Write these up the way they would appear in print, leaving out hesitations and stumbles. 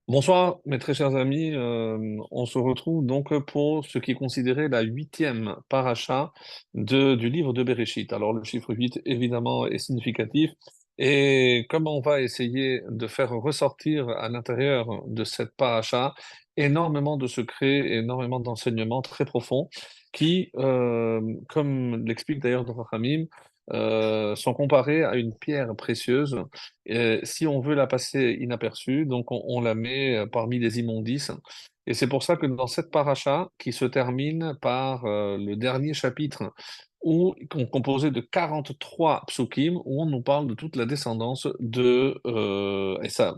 Bonsoir, mes très chers amis. On se retrouve donc pour ce qui est considéré la huitième paracha du livre de Béréchit. Alors, le chiffre 8, évidemment, est significatif. Et comme on va essayer de faire ressortir à l'intérieur de cette paracha énormément de secrets, énormément d'enseignements très profonds qui, comme l'explique d'ailleurs Dr. Hamim, sont comparés à une pierre précieuse si on veut la passer inaperçue, donc on la met parmi les immondices. Et c'est pour ça que dans cette paracha, qui se termine par le dernier chapitre, composé de 43 psukim, où on nous parle de toute la descendance de Esav.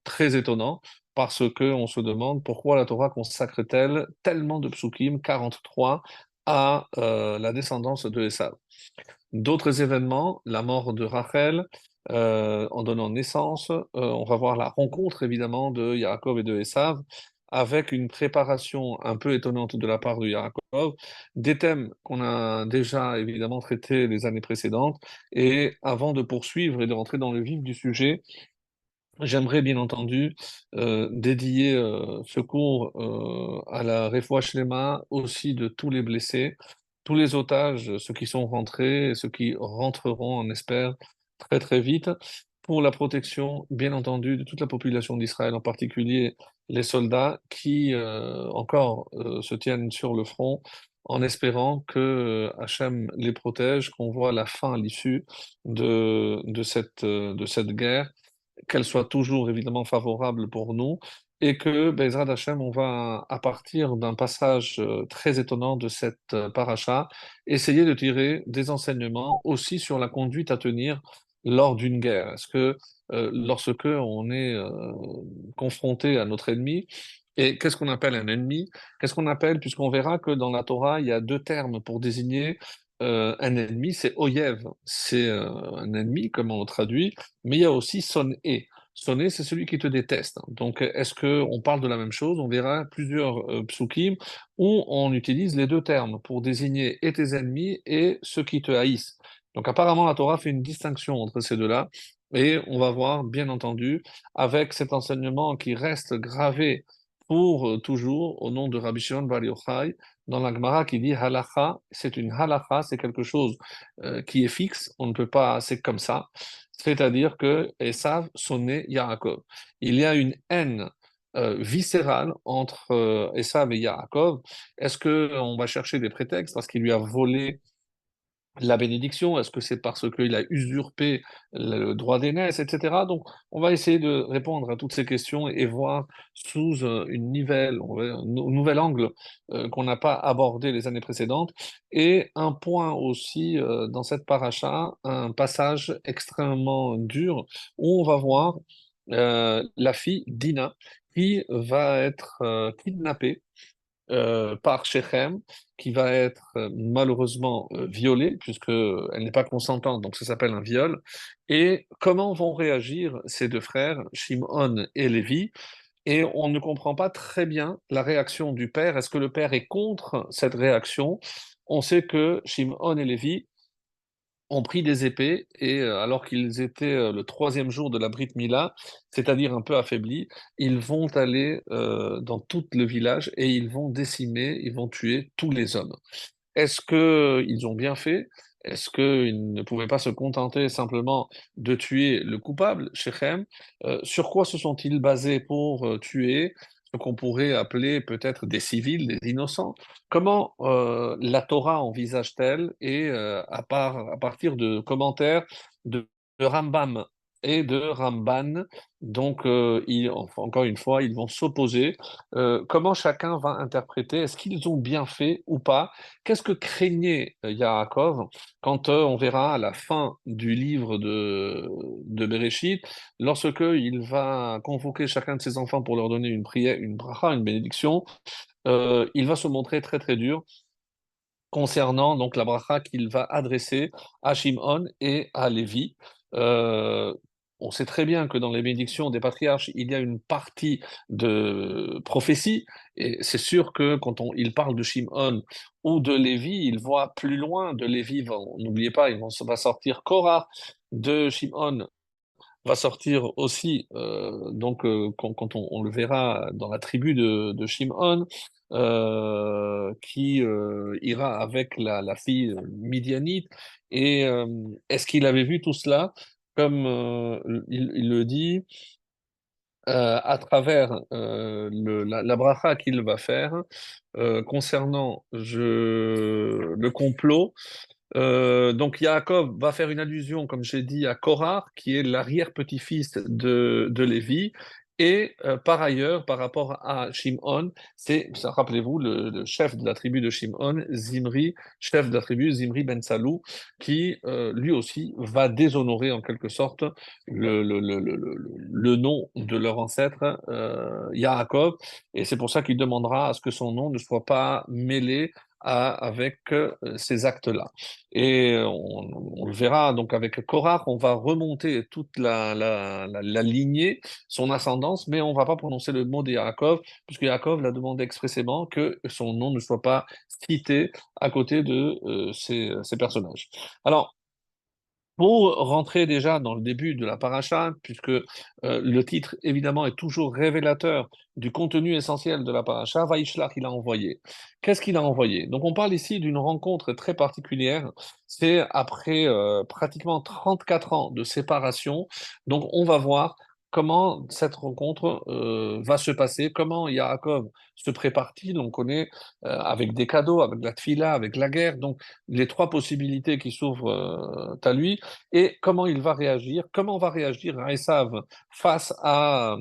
Très étonnant, parce qu'on se demande pourquoi la Torah consacre-t-elle tellement de psukim, 43, à la descendance de Esav. D'autres événements, la mort de Rachel, en donnant naissance, on va voir la rencontre évidemment de Yaakov et de Esav, avec une préparation un peu étonnante de la part de Yaakov, des thèmes qu'on a déjà évidemment traités les années précédentes. Et avant de poursuivre et de rentrer dans le vif du sujet, j'aimerais bien entendu dédier ce cours à la Refoua Shlema aussi de tous les blessés, tous les otages, ceux qui sont rentrés, et ceux qui rentreront, on espère, très très vite, pour la protection, bien entendu, de toute la population d'Israël, en particulier les soldats qui encore se tiennent sur le front, en espérant que Hachem les protège, qu'on voit la fin à l'issue de cette guerre, qu'elle soit toujours évidemment favorable pour nous, et que Bezrat Hashem, on va, à partir d'un passage très étonnant de cette paracha, essayer de tirer des enseignements aussi sur la conduite à tenir lors d'une guerre. Est-ce que lorsque on est confronté à notre ennemi, et qu'est-ce qu'on appelle un ennemi? Qu'est-ce qu'on appelle, puisqu'on verra que dans la Torah, il y a deux termes pour désigner un ennemi, c'est oyev, c'est un ennemi, comme on le traduit, mais il y a aussi sonné. Sonné, c'est celui qui te déteste. Donc, est-ce qu'on parle de la même chose? On verra plusieurs psukim où on utilise les deux termes pour désigner et tes ennemis et ceux qui te haïssent. Donc, apparemment, la Torah fait une distinction entre ces deux-là. Et on va voir, bien entendu, avec cet enseignement qui reste gravé pour toujours au nom de Rabbi Shimon Bar Yochai, dans la Gemara qui dit halacha, c'est une halacha, c'est quelque chose qui est fixe, on ne peut pas, c'est comme ça. C'est-à-dire que Esav sonnait Yaakov. Il y a une haine viscérale entre Esav et Yaakov. Est-ce qu'on va chercher des prétextes parce qu'il lui a volé la bénédiction? Est-ce que c'est parce qu'il a usurpé le droit d'aînesse, etc. Donc, on va essayer de répondre à toutes ces questions et voir sous une nouvelle, un nouvel angle qu'on n'a pas abordé les années précédentes. Et un point aussi dans cette paracha, un passage extrêmement dur où on va voir la fille Dina qui va être kidnappée par Shechem, qui va être malheureusement violée, puisqu'elle n'est pas consentante, donc ça s'appelle un viol. Et comment vont réagir ces deux frères, Shimon et Lévi? Et on ne comprend pas très bien la réaction du père. Est-ce que le père est contre cette réaction? On sait que Shimon et Lévi ont pris des épées et alors qu'ils étaient le troisième jour de la Brit Mila, c'est-à-dire un peu affaiblis, ils vont aller dans tout le village et ils vont décimer, ils vont tuer tous les hommes. Est-ce qu'ils ont bien fait? Est-ce qu'ils ne pouvaient pas se contenter simplement de tuer le coupable, Shechem? Sur quoi se sont-ils basés pour tuer ce qu'on pourrait appeler peut-être des civils, des innocents? Comment la Torah envisage-t-elle, et à partir de commentaires de Rambam et de Ramban, donc enfin, encore une fois, ils vont s'opposer. Comment chacun va interpréter? Est-ce qu'ils ont bien fait ou pas? Qu'est-ce que craignait Yaakov quand on verra à la fin du livre de Béréchit, lorsque il va convoquer chacun de ses enfants pour leur donner une prière, une bracha, une bénédiction, il va se montrer très très dur concernant donc la bracha qu'il va adresser à Shimon et à Lévi. Euh, on sait très bien que dans les bénédictions des patriarches, il y a une partie de prophétie, et c'est sûr que quand il parle de Shimon ou de Lévi, il voit plus loin de Lévi. N'oubliez pas, va sortir Korah, de Shimon va sortir aussi, quand on le verra dans la tribu de Shimon, qui ira avec la fille midianite. Et est-ce qu'il avait vu tout cela? Comme il le dit, à travers la bracha qu'il va faire concernant le complot. Donc Yaakov va faire une allusion, comme j'ai dit, à Korah, qui est l'arrière-petit-fils de Lévi. Et par ailleurs, par rapport à Shimon, rappelez-vous, le chef de la tribu de Shimon, Zimri, chef de la tribu, Zimri ben Salou, qui lui aussi va déshonorer en quelque sorte le nom de leur ancêtre, Yaakov. Et c'est pour ça qu'il demandera à ce que son nom ne soit pas mêlé avec ces actes-là. Et on le verra donc avec Korach, on va remonter toute la lignée, son ascendance, mais on ne va pas prononcer le mot de Yaakov, puisque Yaakov l'a demandé expressément que son nom ne soit pas cité à côté de ces personnages. Alors, pour rentrer déjà dans le début de la paracha, puisque le titre évidemment est toujours révélateur du contenu essentiel de la paracha, Vaishlach, il a envoyé. Qu'est-ce qu'il a envoyé? Donc on parle ici d'une rencontre très particulière. C'est après pratiquement 34 ans de séparation. Donc on va voir comment cette rencontre va se passer, comment Yaakov se prépare-t-il. On connaît avec des cadeaux, avec la tfila, avec la guerre. Donc les trois possibilités qui s'ouvrent à lui et comment il va réagir, comment va réagir Esav face à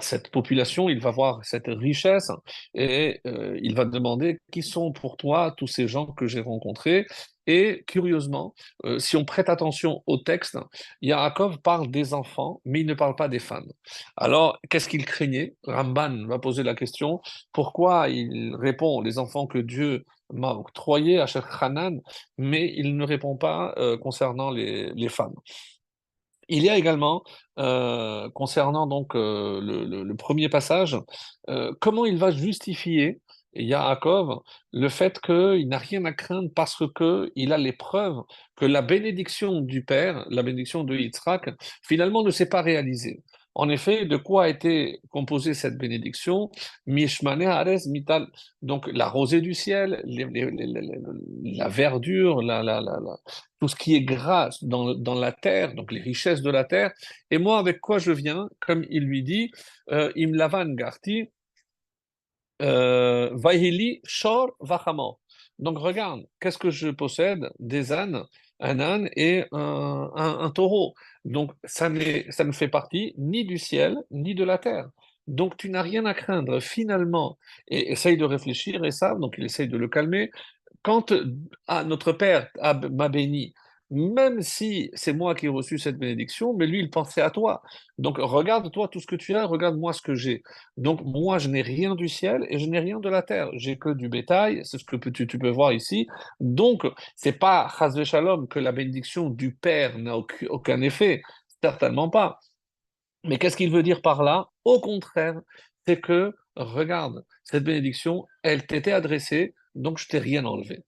cette population, il va voir cette richesse et il va demander qui sont pour toi tous ces gens que j'ai rencontrés. Et curieusement, si on prête attention au texte, Yaakov parle des enfants, mais il ne parle pas des femmes. Alors, qu'est-ce qu'il craignait? Ramban va poser la question, pourquoi il répond les enfants que Dieu m'a octroyés à Shech Hanan, mais il ne répond pas concernant les femmes. Il y a également, concernant donc le premier passage, comment il va justifier, Yaakov, le fait qu'il n'a rien à craindre parce qu'il a les preuves que la bénédiction du Père, la bénédiction de Yitzhak, finalement ne s'est pas réalisée. En effet, de quoi a été composée cette bénédiction? Mishmane Haaretz Mital, donc la rosée du ciel, la verdure, tout ce qui est gras dans la terre, donc les richesses de la terre. Et moi, avec quoi je viens? Comme il lui dit, Im lavan garti, vahili shor vachamor. Donc regarde, qu'est-ce que je possède? Des ânes, un âne et un taureau. Donc ça ne fait partie ni du ciel, ni de la terre. Donc tu n'as rien à craindre finalement. Et essaye de réfléchir et ça, donc il essaye de le calmer quand notre Père m'a béni, même si c'est moi qui ai reçu cette bénédiction, mais lui, il pensait à toi. Donc, regarde-toi tout ce que tu as, regarde-moi ce que j'ai. Donc, moi, je n'ai rien du ciel et je n'ai rien de la terre. J'ai que du bétail, c'est ce que tu peux voir ici. Donc, c'est pas, chas shalom, que la bénédiction du Père n'a aucun effet. Certainement pas. Mais qu'est-ce qu'il veut dire par là? Au contraire, c'est que, regarde, cette bénédiction, elle t'était adressée, donc je t'ai rien enlevé.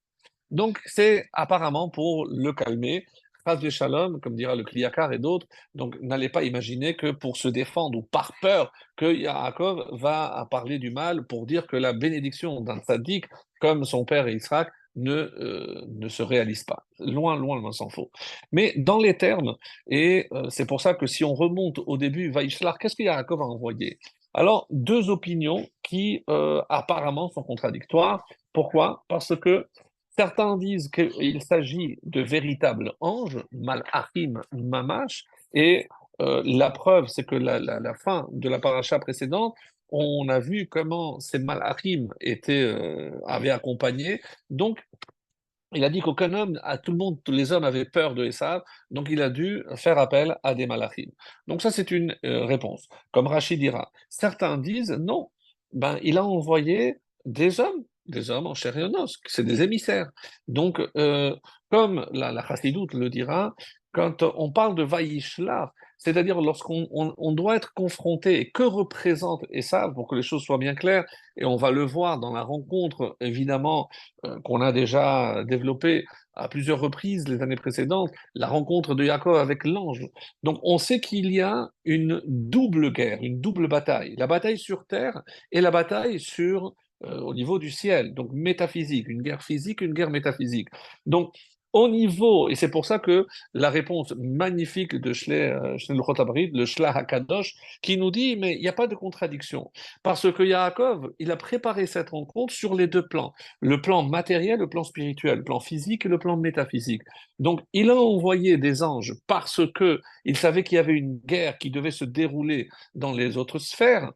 Donc, c'est apparemment pour le calmer. Chas de shalom, comme dira le Kliyakar et d'autres. Donc, n'allez pas imaginer que pour se défendre ou par peur, que Yaakov va parler du mal pour dire que la bénédiction d'un tzaddik, comme son père Israël, ne se réalise pas. Loin, loin, loin s'en faut. Mais dans les termes, et c'est pour ça que si on remonte au début, Vaishlar, qu'est-ce que Yaakov a envoyé? Alors, deux opinions qui apparemment sont contradictoires. Pourquoi? Parce que certains disent qu'il s'agit de véritables anges, Malachim Mamash, et la preuve, c'est que la fin de la paracha précédente, on a vu comment ces Malachim avaient accompagné. Donc, il a dit qu'aucun homme, à tout le monde, tous les hommes avaient peur de Esav, donc il a dû faire appel à des Malachim. Donc ça, c'est une réponse. Comme Rachid dira. Certains disent non, ben, il a envoyé des hommes en chair et en os, c'est des émissaires. Donc, comme la Chassidoute le dira, quand on parle de Vaïshlar, c'est-à-dire lorsqu'on on doit être confronté, et que représente, et ça, pour que les choses soient bien claires, et on va le voir dans la rencontre, évidemment, qu'on a déjà développée à plusieurs reprises les années précédentes, la rencontre de Jacob avec l'ange. Donc on sait qu'il y a une double guerre, une double bataille, la bataille sur terre et la bataille au niveau du ciel, donc métaphysique, une guerre physique, une guerre métaphysique. Donc, au niveau, et c'est pour ça que la réponse magnifique de Shneur Chotabrid, le Shlah HaKadosh, qui nous dit, mais il n'y a pas de contradiction, parce que Yaakov, il a préparé cette rencontre sur les deux plans, le plan matériel, le plan spirituel, le plan physique et le plan métaphysique. Donc, il a envoyé des anges parce que il savait qu'il y avait une guerre qui devait se dérouler dans les autres sphères,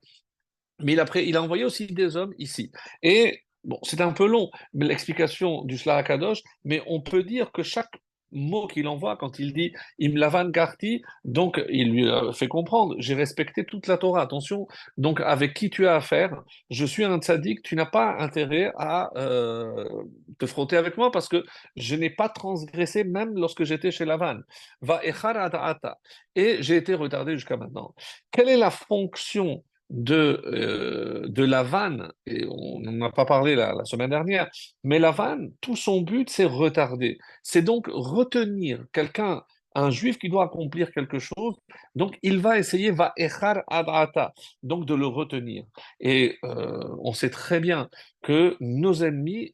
mais il a envoyé aussi des hommes ici. Et bon, c'est un peu long, mais l'explication du Shlah Kadosh, mais on peut dire que chaque mot qu'il envoie, quand il dit Imlavan Garti, donc il lui fait comprendre, j'ai respecté toute la Torah, attention, donc avec qui tu as affaire, je suis un tzaddik, tu n'as pas intérêt à te frotter avec moi parce que je n'ai pas transgressé même lorsque j'étais chez Lavan. Va echar ata. Et j'ai été retardé jusqu'à maintenant. Quelle est la fonction de la vanne, et on n'en a pas parlé la semaine dernière, mais la vanne, tout son but, c'est retarder. C'est donc retenir quelqu'un, un juif qui doit accomplir quelque chose, donc il va essayer, va echar adata, donc de le retenir. Et on sait très bien que nos ennemis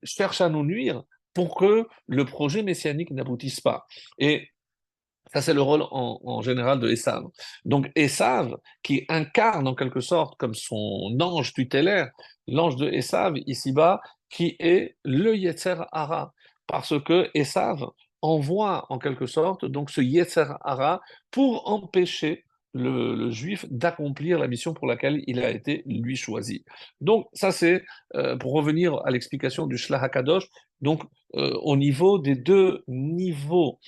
cherchent à nous nuire pour que le projet messianique n'aboutisse pas. Et ça, c'est le rôle en général de Esav. Donc, Esav, qui incarne en quelque sorte comme son ange tutélaire, l'ange de Esav, ici-bas, qui est le Yetzer Hara. Parce que Esav envoie en quelque sorte donc ce Yetzer Hara pour empêcher le juif d'accomplir la mission pour laquelle il a été lui choisi. Donc, ça, c'est pour revenir à l'explication du Shlach HaKadosh, donc au niveau des deux niveaux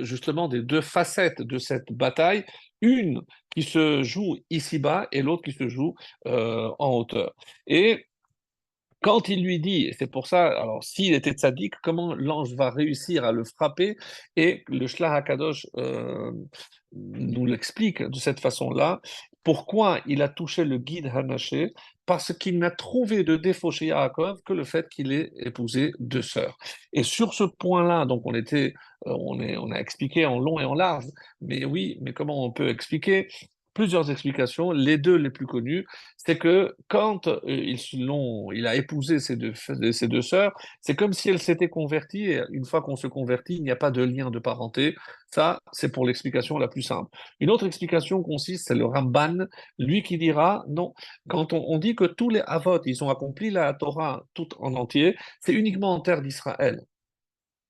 justement des deux facettes de cette bataille, une qui se joue ici-bas et l'autre qui se joue en hauteur. Et quand il lui dit, et c'est pour ça, alors s'il était tzaddik, comment l'ange va réussir à le frapper? Et le Shlach HaKadosh nous l'explique de cette façon-là. Pourquoi il a touché le guide Hanaché? Parce qu'il n'a trouvé de défaut chez Yaakov que le fait qu'il ait épousé deux sœurs. Et sur ce point-là, donc on a expliqué en long et en large, mais oui, mais comment on peut expliquer? Plusieurs explications. Les deux les plus connues, c'est que quand il a épousé ces deux sœurs, c'est comme si elles s'étaient converties, et une fois qu'on se convertit, il n'y a pas de lien de parenté. Ça, c'est pour l'explication la plus simple. Une autre explication consiste, c'est le Ramban, lui qui dira, non, quand on dit que tous les Avot, ils ont accompli la Torah tout en entier, c'est uniquement en terre d'Israël.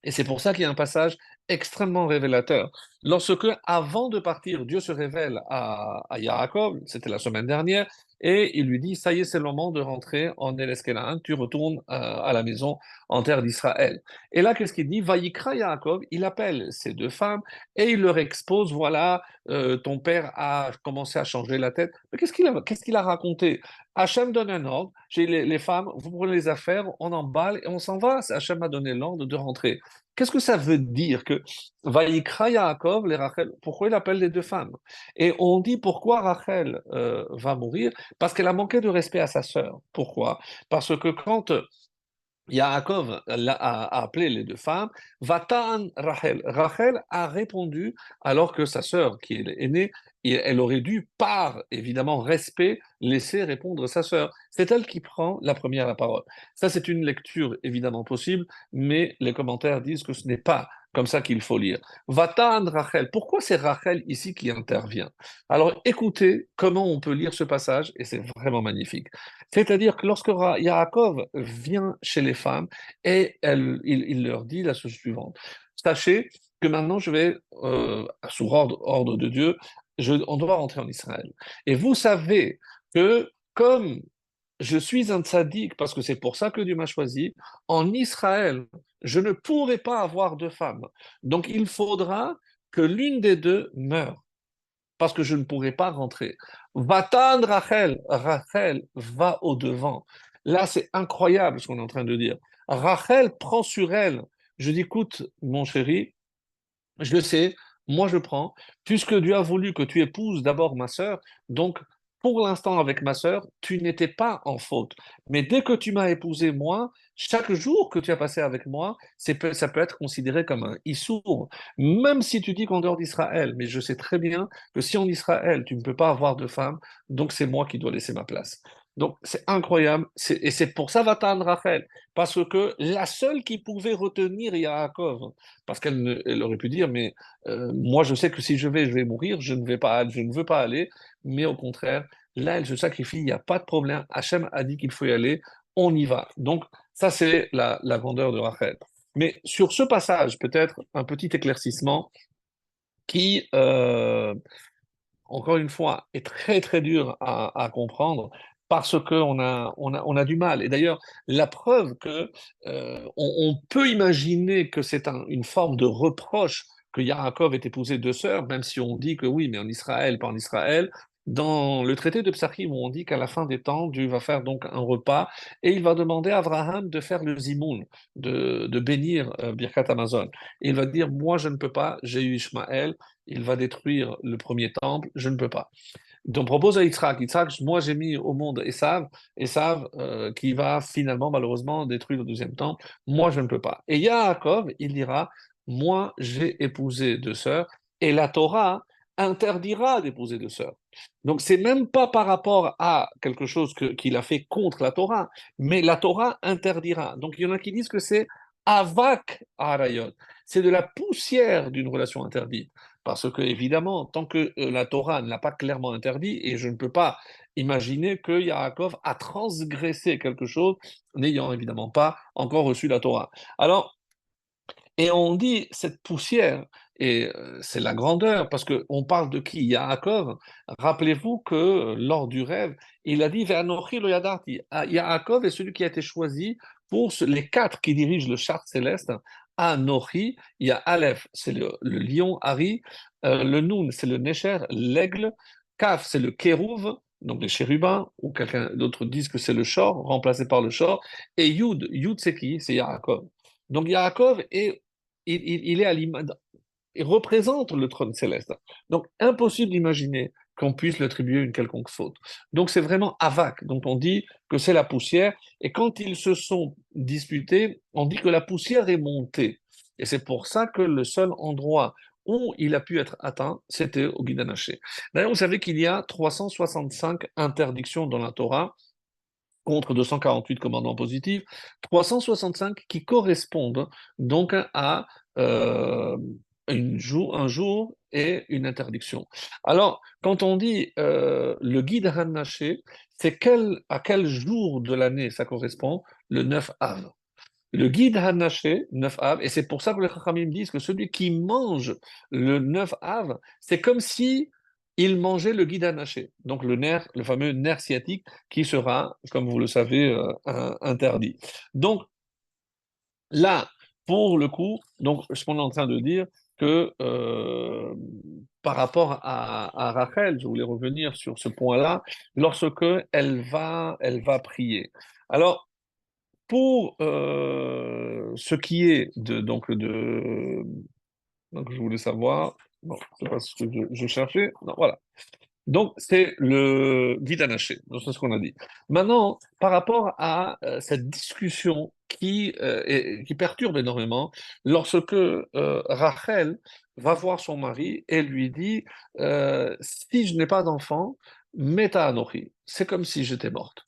Et c'est pour ça qu'il y a un passage extrêmement révélateur. Lorsque, avant de partir, Dieu se révèle à Yaakov, c'était la semaine dernière, et il lui dit, ça y est, c'est le moment de rentrer en Ereskelan, tu retournes à la maison en terre d'Israël. Et là, qu'est-ce qu'il dit? Vaïkra Yaakov, il appelle ces deux femmes et il leur expose, voilà, ton père a commencé à changer la tête. Mais qu'est-ce qu'il a raconté? Hachem donne un ordre, j'ai les femmes, vous prenez les affaires, on emballe et on s'en va. Hachem a donné l'ordre de rentrer. Qu'est-ce que ça veut dire que Vaïkra Yaakov, les Rachel, pourquoi il appelle les deux femmes? Et on dit pourquoi Rachel va mourir? Parce qu'elle a manqué de respect à sa sœur. Pourquoi? Parce que quand Yaakov a appelé les deux femmes, Vatan Rachel. Rachel a répondu alors que sa sœur, qui est aînée, elle aurait dû, par évidemment respect, laisser répondre sa sœur. C'est elle qui prend la première parole. Ça, c'est une lecture évidemment possible, mais les commentaires disent que ce n'est pas comme ça qu'il faut lire. Vatan Rachel. Pourquoi c'est Rachel ici qui intervient? Alors écoutez comment on peut lire ce passage, et c'est vraiment magnifique. C'est-à-dire que lorsque Yaakov vient chez les femmes et il leur dit la chose suivante. Sachez que maintenant je vais, sous ordre de Dieu, on doit rentrer en Israël. Et vous savez que comme je suis un tzaddik, parce que c'est pour ça que Dieu m'a choisi, en Israël, je ne pourrai pas avoir de femme. Donc il faudra que l'une des deux meure parce que je ne pourrai pas rentrer. Va-t'en, Rachel, Rachel va au-devant. Là, c'est incroyable ce qu'on est en train de dire. Rachel prend sur elle. Je dis, écoute, mon chéri, Je le sais, moi je prends, puisque Dieu a voulu que tu épouses d'abord ma sœur, donc pour l'instant avec ma sœur, tu n'étais pas en faute. Mais dès que tu m'as épousé moi, chaque jour que tu as passé avec moi, ça peut être considéré comme un issour. Même si tu dis qu'en dehors d'Israël, mais je sais très bien que si en Israël, tu ne peux pas avoir de femme, donc c'est moi qui dois laisser ma place. Donc c'est incroyable, et c'est pour ça Vatan Rachel, parce que la seule qui pouvait retenir Yaakov, parce elle aurait pu dire, mais moi je sais que si je vais mourir, je ne veux pas aller, mais au contraire, là elle se sacrifie, il n'y a pas de problème, Hachem a dit qu'il faut y aller, on y va. Donc ça c'est la grandeur de Rachel. Mais sur ce passage, peut-être un petit éclaircissement qui, encore une fois, est très très dur à comprendre parce on a du mal. Et d'ailleurs, la preuve que on peut imaginer que c'est une forme de reproche que Yaakov ait épousé deux sœurs, même si on dit que oui, mais en Israël, pas en Israël. Dans le traité de Psachim, on dit qu'à la fin des temps, Dieu va faire donc un repas et il va demander à Abraham de faire le zimoun, de bénir Birkat Amazon. Et il va dire, moi je ne peux pas, j'ai eu Ishmaël, il va détruire le premier temple, je ne peux pas. Donc propose à Yitzhak, Yitzhak, moi j'ai mis au monde Esav, Esav qui va finalement malheureusement détruire le deuxième temple, moi je ne peux pas. Et Yaakov, il dira, moi j'ai épousé deux sœurs, et la Torah interdira d'épouser deux sœurs. Donc c'est même pas par rapport à quelque chose qu'il a fait contre la Torah, mais la Torah interdira. Donc il y en a qui disent que c'est avak arayot, c'est de la poussière d'une relation interdite. Parce que, évidemment, tant que la Torah ne l'a pas clairement interdit, et je ne peux pas imaginer que Yaakov a transgressé quelque chose, n'ayant évidemment pas encore reçu la Torah. Alors, et on dit cette poussière, et c'est la grandeur, parce qu'on parle de qui? Yaakov. Rappelez-vous que lors du rêve, il a dit Ve'anochi lo yadarti. Ah, Yaakov est celui qui a été choisi pour les quatre qui dirigent le char céleste. Anochi, il y a Aleph, c'est le lion, Ari, le Nun, c'est le Nécher, l'aigle, Kaf, c'est le Kérouv, donc les chérubins, ou quelqu'un d'autre disent que c'est le Shor, remplacé par le Shor, et Yud, Yud c'est qui? C'est Yaakov. Donc Yaakov il est à l'image, il représente le trône céleste. Donc, impossible d'imaginer qu'on puisse lui attribuer une quelconque faute. Donc, c'est vraiment Avak, dont on dit que c'est la poussière. Et quand ils se sont disputés, on dit que la poussière est montée. Et c'est pour ça que le seul endroit où il a pu être atteint, c'était au Guidan Haché. D'ailleurs, vous savez qu'il y a 365 interdictions dans la Torah contre 248 commandements positifs, 365 qui correspondent donc à euh, un jour et une interdiction. Alors, quand on dit le guide Hanaché, à quel jour de l'année ça correspond? Le 9 Av. Le guide Hanaché, 9 Av, et c'est pour ça que les Chachamim disent que celui qui mange le 9 Av, c'est comme si il mangeait le guide Hanaché, donc le nerf, le fameux nerf sciatique qui sera, comme vous le savez, interdit. Donc là, pour le coup, donc ce qu'on est en train de dire, que par rapport à Rachel, je voulais revenir sur ce point-là, lorsque elle va prier. Alors, pour ce qui est donc je voulais savoir, non, c'est pas ce que je cherchais, non, voilà. Donc c'est le guide anaché, donc c'est ce qu'on a dit. Maintenant, par rapport à cette discussion qui perturbe énormément, lorsque Rachel va voir son mari et lui dit si je n'ai pas d'enfant, meta anochi, c'est comme si j'étais morte.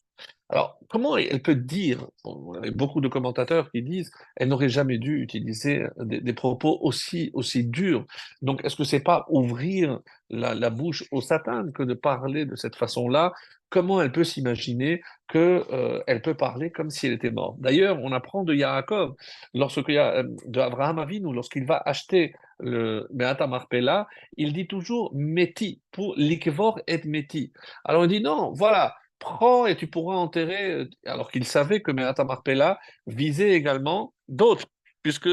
Alors, comment elle peut dire, bon, il y a beaucoup de commentateurs qui disent, elle n'aurait jamais dû utiliser des propos aussi durs. Donc, est-ce que c'est pas ouvrir la bouche au Satan que de parler de cette façon-là? Comment elle peut s'imaginer que, elle peut parler comme si elle était morte? D'ailleurs, on apprend de Yaakov, de Abraham Avinu, lorsqu'il va acheter le Beata Marpella, il dit toujours Meti, pour l'ikvor et Meti. Alors, il dit non, voilà, prends et tu pourras enterrer, alors qu'il savait que Me'at Marpella visait également d'autres, puisque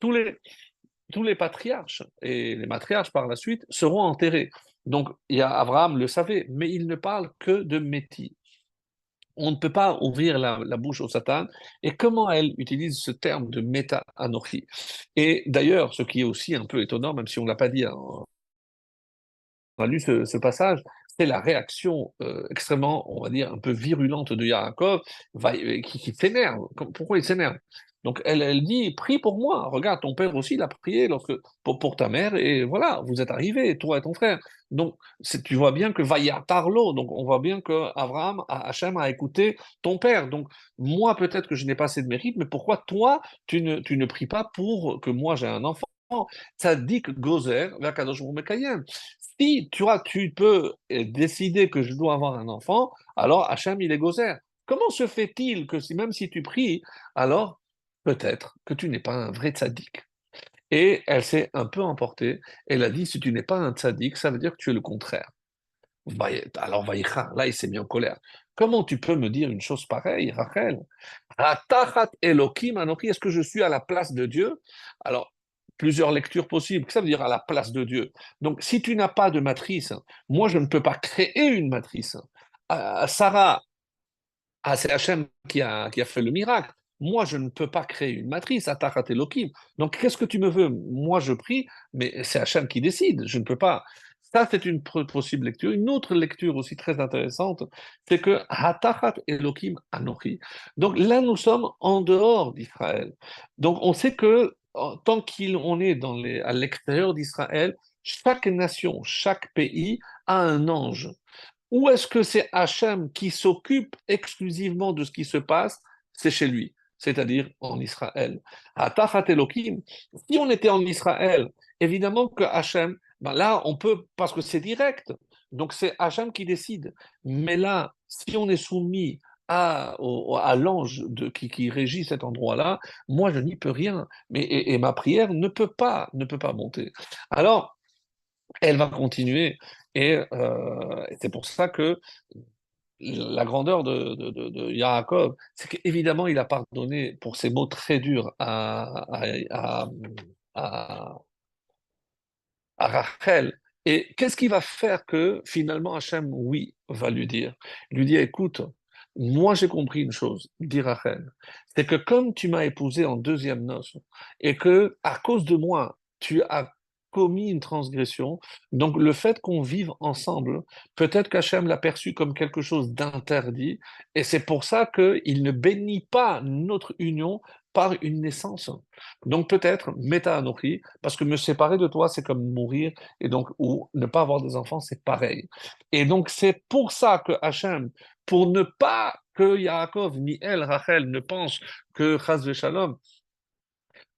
tous les, tous les patriarches et les matriarches par la suite seront enterrés. Donc, Abraham le savait, mais il ne parle que de Métis. on ne peut pas ouvrir la bouche au Satan. Et comment elle utilise ce terme de méta-anochi? Et d'ailleurs, ce qui est aussi un peu étonnant, même si on ne l'a pas dit, hein, on a lu ce passage, c'est la réaction extrêmement, on va dire, un peu virulente de Yaakov, qui s'énerve. Pourquoi il s'énerve? Donc elle dit, prie pour moi. Regarde, ton père aussi l'a prié pour ta mère, et voilà, vous êtes arrivés, toi et ton frère. Donc tu vois bien que Vayatarlo, donc on voit bien que Abraham, Hachem a écouté ton père. Donc moi, peut-être que je n'ai pas assez de mérite, mais pourquoi toi, tu ne pries pas pour que moi j'ai un enfant? Tzadik Gozer, Vakadosh Hu Mekayem. Si tu peux décider que je dois avoir un enfant, alors Hachem, il est gozer. Comment se fait-il que même si tu pries, alors peut-être que tu n'es pas un vrai tzaddik? Et elle s'est un peu emportée. Elle a dit, si tu n'es pas un tzaddik, ça veut dire que tu es le contraire. Alors Vaïcha, là, il s'est mis en colère. Comment tu peux me dire une chose pareille, Rachel? Atachat Elohim Anochi, est-ce que je suis à la place de Dieu? Alors, plusieurs lectures possibles. Qu'est-ce que ça veut dire à la place de Dieu? Donc, si tu n'as pas de matrice, moi, je ne peux pas créer une matrice. Sarah, c'est Hachem qui a fait le miracle. Moi, je ne peux pas créer une matrice, Atachat Elohim. Donc, qu'est-ce que tu me veux? Moi, je prie, mais c'est Hachem qui décide. Je ne peux pas. Ça, c'est une possible lecture. Une autre lecture aussi très intéressante, c'est que Hatachat Elohim Anochi. Donc là, nous sommes en dehors d'Israël. Donc, on sait que tant qu'on est à l'extérieur d'Israël, chaque nation, chaque pays a un ange. Ou est-ce que c'est Hachem qui s'occupe exclusivement de ce qui se passe? C'est chez lui, c'est-à-dire en Israël. Atachat Elohim, si on était en Israël, évidemment que Hachem, ben là, on peut, parce que c'est direct, donc c'est Hachem qui décide. Mais là, si on est soumis à l'ange qui régit cet endroit-là, moi, je n'y peux rien. Et ma prière ne peut pas monter. Alors, elle va continuer. Et c'est pour ça que la grandeur de Yaakov, c'est qu'évidemment, il a pardonné pour ces mots très durs à, à Rachel. Et qu'est-ce qui va faire que finalement Hachem, oui, va lui dire? Il lui dit, écoute, moi j'ai compris une chose, dit Rachel, c'est que comme tu m'as épousé en deuxième noce et que à cause de moi, tu as commis une transgression, donc le fait qu'on vive ensemble, peut-être qu'Hachem l'a perçu comme quelque chose d'interdit, et c'est pour ça qu'il ne bénit pas notre union par une naissance. Donc peut-être, Meta Anochi, parce que me séparer de toi, c'est comme mourir, et donc, ou ne pas avoir des enfants, c'est pareil. Et donc c'est pour ça que Hachem, pour ne pas que Yaakov ni elle, Rachel, ne pensent que Chas Shalom,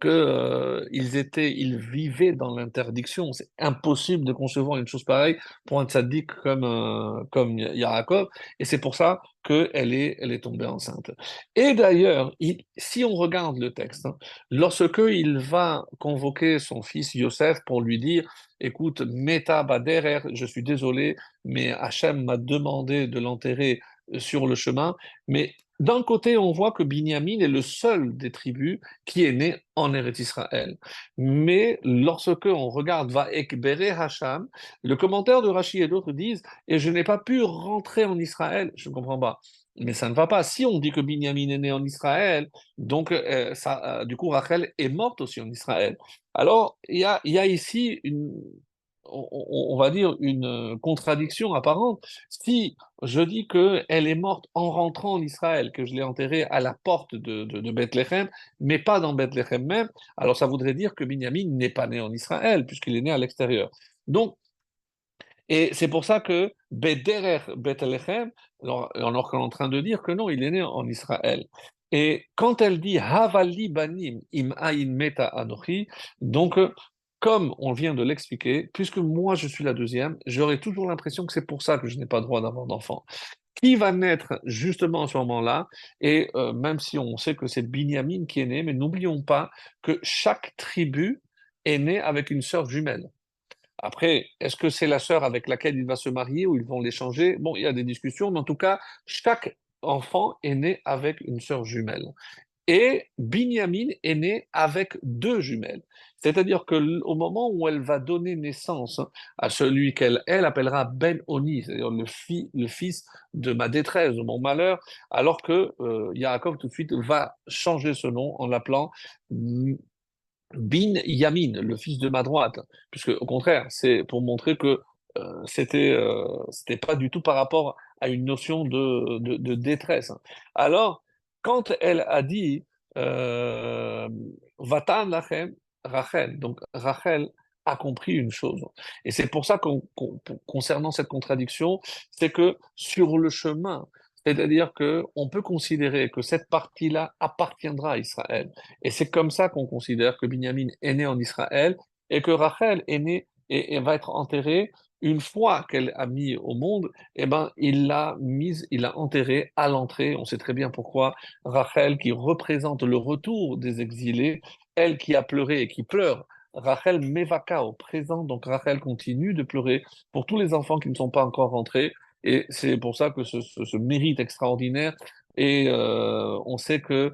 ils vivaient dans l'interdiction. C'est impossible de concevoir une chose pareille pour un tzaddik comme Yaakov, et c'est pour ça qu'elle est tombée enceinte. Et d'ailleurs, si on regarde le texte, hein, lorsque il va convoquer son fils Yosef pour lui dire, écoute, Meta Baderer, je suis désolé, mais Hachem m'a demandé de l'enterrer sur le chemin, mais d'un côté, on voit que Binyamin est le seul des tribus qui est né en Eretz Israël. Mais lorsque on regarde Vaekbere Hacham, le commentaire de Rashi et d'autres disent, et je n'ai pas pu rentrer en Israël, je ne comprends pas. Mais ça ne va pas. Si on dit que Binyamin est né en Israël, donc du coup Rachel est morte aussi en Israël. Alors il y a ici on va dire une contradiction apparente. Si je dis qu'elle est morte en rentrant en Israël, que je l'ai enterrée à la porte de Bethléem, mais pas dans Bethléem même, alors ça voudrait dire que Binyamin n'est pas né en Israël, puisqu'il est né à l'extérieur. Donc, et c'est pour ça que Bederer Bethléem, alors qu'on est en train de dire que non, il est né en Israël. Et quand elle dit Havali banim im ain meta anochi, donc comme on vient de l'expliquer, puisque moi je suis la deuxième, j'aurai toujours l'impression que c'est pour ça que je n'ai pas le droit d'avoir d'enfant. Qui va naître justement à ce moment-là? Et même si on sait que c'est Binyamin qui est né, mais n'oublions pas que chaque tribu est née avec une sœur jumelle. Après, est-ce que c'est la sœur avec laquelle il va se marier ou ils vont l'échanger? Bon, il y a des discussions, mais en tout cas, chaque enfant est né avec une sœur jumelle. Et Binyamin est né avec deux jumelles. C'est-à-dire qu'au moment où elle va donner naissance à celui qu'elle elle appellera Ben Oni, c'est-à-dire le fils de ma détresse, de mon malheur, alors que Yaakov tout de suite va changer ce nom en l'appelant Bin Yamin, le fils de ma droite, puisque au contraire, c'est pour montrer que c'était pas du tout par rapport à une notion de détresse. Alors, quand elle a dit Vatan lachem Rachel, donc Rachel a compris une chose. Et c'est pour ça concernant cette contradiction, c'est que sur le chemin, c'est-à-dire que on peut considérer que cette partie-là appartiendra à Israël. Et c'est comme ça qu'on considère que Binyamin est né en Israël et que Rachel est née et va être enterrée une fois qu'elle a mis au monde, eh ben, il l'a mise, il l'a enterrée à l'entrée. On sait très bien pourquoi Rachel, qui représente le retour des exilés, elle qui a pleuré et qui pleure, Rachel Mevaka au présent, donc Rachel continue de pleurer pour tous les enfants qui ne sont pas encore rentrés. Et c'est pour ça que ce mérite extraordinaire. Et on sait que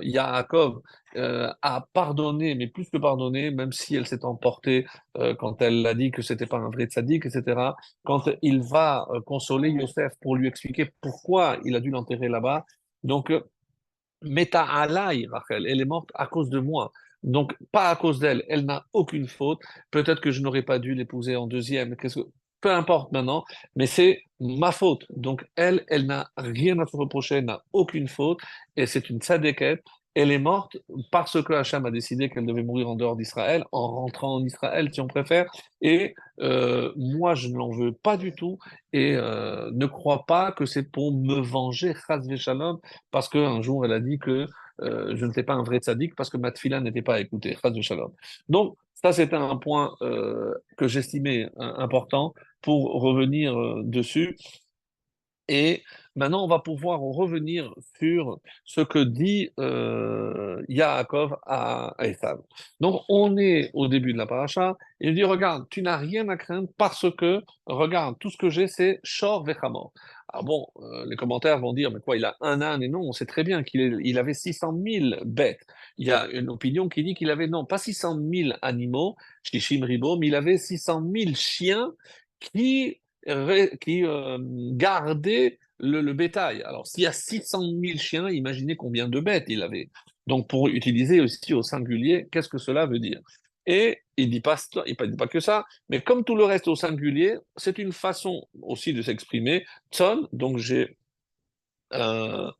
Yaakov a pardonné, mais plus que pardonné, même si elle s'est emportée quand elle a dit que c'était pas un vrai tzaddik, etc. Quand il va consoler Yosef pour lui expliquer pourquoi il a dû l'enterrer là-bas. Donc, Meta alai, Rachel, elle est morte à cause de moi. Donc, pas à cause d'elle. Elle n'a aucune faute. Peut-être que je n'aurais pas dû l'épouser en deuxième. Peu importe maintenant, mais c'est ma faute. Donc, elle n'a rien à se reprocher, elle n'a aucune faute. Et c'est une tzadékette. Elle est morte parce que Hacham a décidé qu'elle devait mourir en dehors d'Israël, en rentrant en Israël, si on préfère. Et moi, je ne l'en veux pas du tout. Et ne crois pas que c'est pour me venger, chas v'shalom, parce qu'un jour, elle a dit que je n'étais pas un vrai tzaddik parce que ma tfila n'était pas écoutée. Chas v'shalom. Donc, ça, c'était un point que j'estimais important pour revenir dessus. Et maintenant, on va pouvoir revenir sur ce que dit Yaakov à Esav. Donc, on est au début de la paracha. Il dit, regarde, tu n'as rien à craindre parce que, regarde, tout ce que j'ai, c'est Shor Vechamor. Alors bon, les commentaires vont dire, mais quoi, il a un âne et non, on sait très bien qu'il avait 600 000 bêtes. Il y a une opinion qui dit qu'il avait, non, pas 600 000 animaux, Shishim Ribo, mais il avait 600 000 chiens qui gardaient le bétail. Alors, s'il y a 600 000 chiens, imaginez combien de bêtes il avait. Donc, pour utiliser aussi au singulier, qu'est-ce que cela veut dire? Et il ne dit pas, dit pas que ça, mais comme tout le reste au singulier, c'est une façon aussi de s'exprimer. Tson, donc j'ai un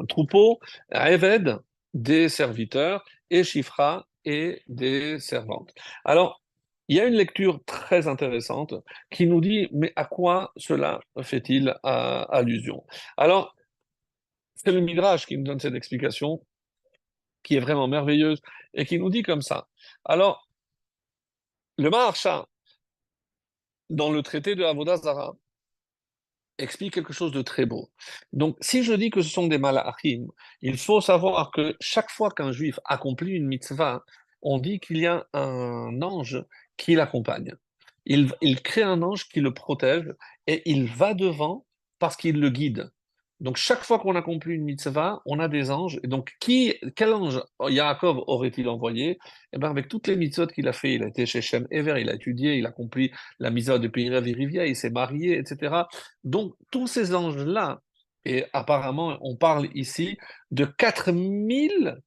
troupeau, Eved, des serviteurs, et Shifra, et des servantes. Alors, il y a une lecture très intéressante qui nous dit, mais à quoi cela fait-il allusion? Alors, c'est le Midrash qui nous donne cette explication, qui est vraiment merveilleuse, et qui nous dit comme ça. Alors, le Maharsha, dans le traité de Avodah Zarah, explique quelque chose de très beau. Donc, si je dis que ce sont des malachim, il faut savoir que chaque fois qu'un juif accomplit une mitzvah, on dit qu'il y a un ange qui l'accompagne. Il crée un ange qui le protège et il va devant parce qu'il le guide. Donc, chaque fois qu'on accomplit une mitzvah, on a des anges. Et donc, quel ange Yaakov aurait-il envoyé? Eh bien, avec toutes les mitzvot qu'il a fait, il a été chez Shem Ever, il a étudié, il a accompli la mitzvah de Pireh Virivia, il s'est marié, etc. Donc, tous ces anges-là, et apparemment, on parle ici de 4000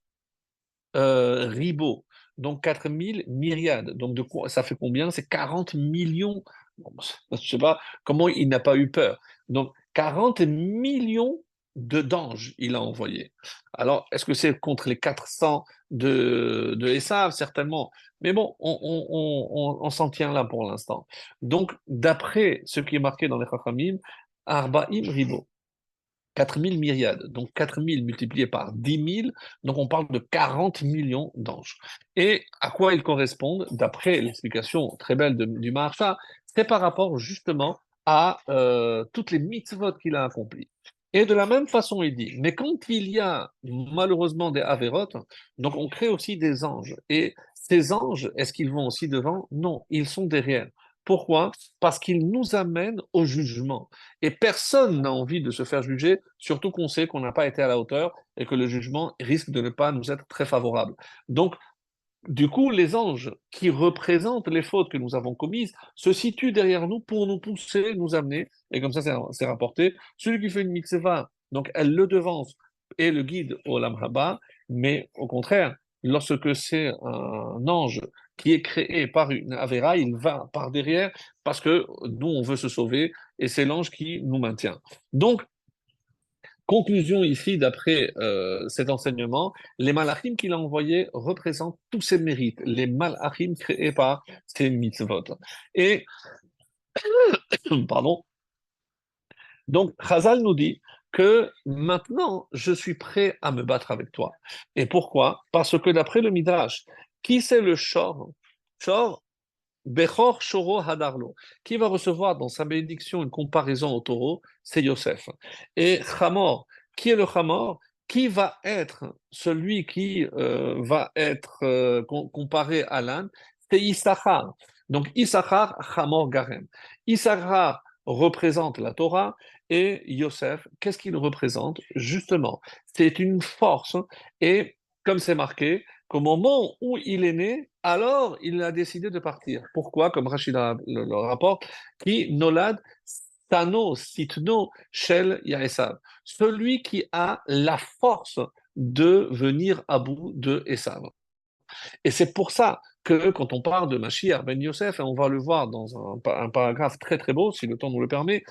ribos, donc 4000 myriades. Donc, de quoi, ça fait combien? C'est 40 millions. Bon, je ne sais pas comment il n'a pas eu peur. Donc, 40 millions d'anges il a envoyé. Alors, est-ce que c'est contre les 400 de Esav? Certainement. Mais bon, on s'en tient là pour l'instant. Donc, d'après ce qui est marqué dans les Chachamim, Arba'im Ribo. 4000 myriades, donc 4000 multiplié par 10 000, donc on parle de 40 millions d'anges. Et à quoi ils correspondent, d'après l'explication très belle du Maharsha, c'est par rapport justement à toutes les mitzvot qu'il a accomplies. Et de la même façon, il dit, mais quand il y a malheureusement des avérotes, donc on crée aussi des anges. Et ces anges, est-ce qu'ils vont aussi devant? Non, ils sont derrière. Pourquoi? Parce qu'il nous amène au jugement. Et personne n'a envie de se faire juger, surtout qu'on sait qu'on n'a pas été à la hauteur et que le jugement risque de ne pas nous être très favorable. Donc, du coup, les anges qui représentent les fautes que nous avons commises se situent derrière nous pour nous pousser, nous amener, et comme ça c'est rapporté, celui qui fait une mitzvah, donc elle le devance et le guide au Olam Haba, mais au contraire, lorsque c'est un ange qui est créé par une Avera, il va par derrière parce que nous on veut se sauver et c'est l'ange qui nous maintient. Donc, conclusion ici, d'après cet enseignement, les malachim qu'il a envoyés représentent tous ses mérites, les malachim créés par ces mitzvot. Et, pardon, donc Chazal nous dit que maintenant, je suis prêt à me battre avec toi. Et pourquoi? Parce que d'après le Midrash, qui c'est le Shor? Shor, Bechor Shoro Hadarlo. Qui va recevoir dans sa bénédiction une comparaison au taureau? C'est Yosef. Et Chamor, qui est le Chamor? Qui va être celui qui va être comparé à l'âne? C'est Issachar. Donc Issachar, Chamor Garem. Issachar représente la Torah et Yosef, qu'est-ce qu'il représente? Justement, c'est une force et comme c'est marqué, qu'au moment où il est né, alors il a décidé de partir. Pourquoi? Comme Rachid le rapporte, qui nolad Tano Sitno Shel Yaesav, celui qui a la force de venir à bout de Esav. Et c'est pour ça que quand on parle de Mashiach ben Yosef, et on va le voir dans un paragraphe très très beau, si le temps nous le permet,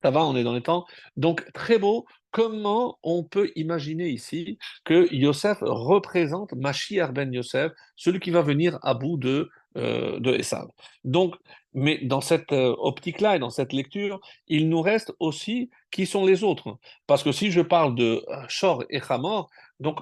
ça va, on est dans les temps. Donc, très beau. Comment on peut imaginer ici que Yosef représente Mashiach ben Yosef, celui qui va venir à bout de Esav. Donc, mais dans cette optique-là et dans cette lecture, il nous reste aussi qui sont les autres. Parce que si je parle de Shor et Hamor, donc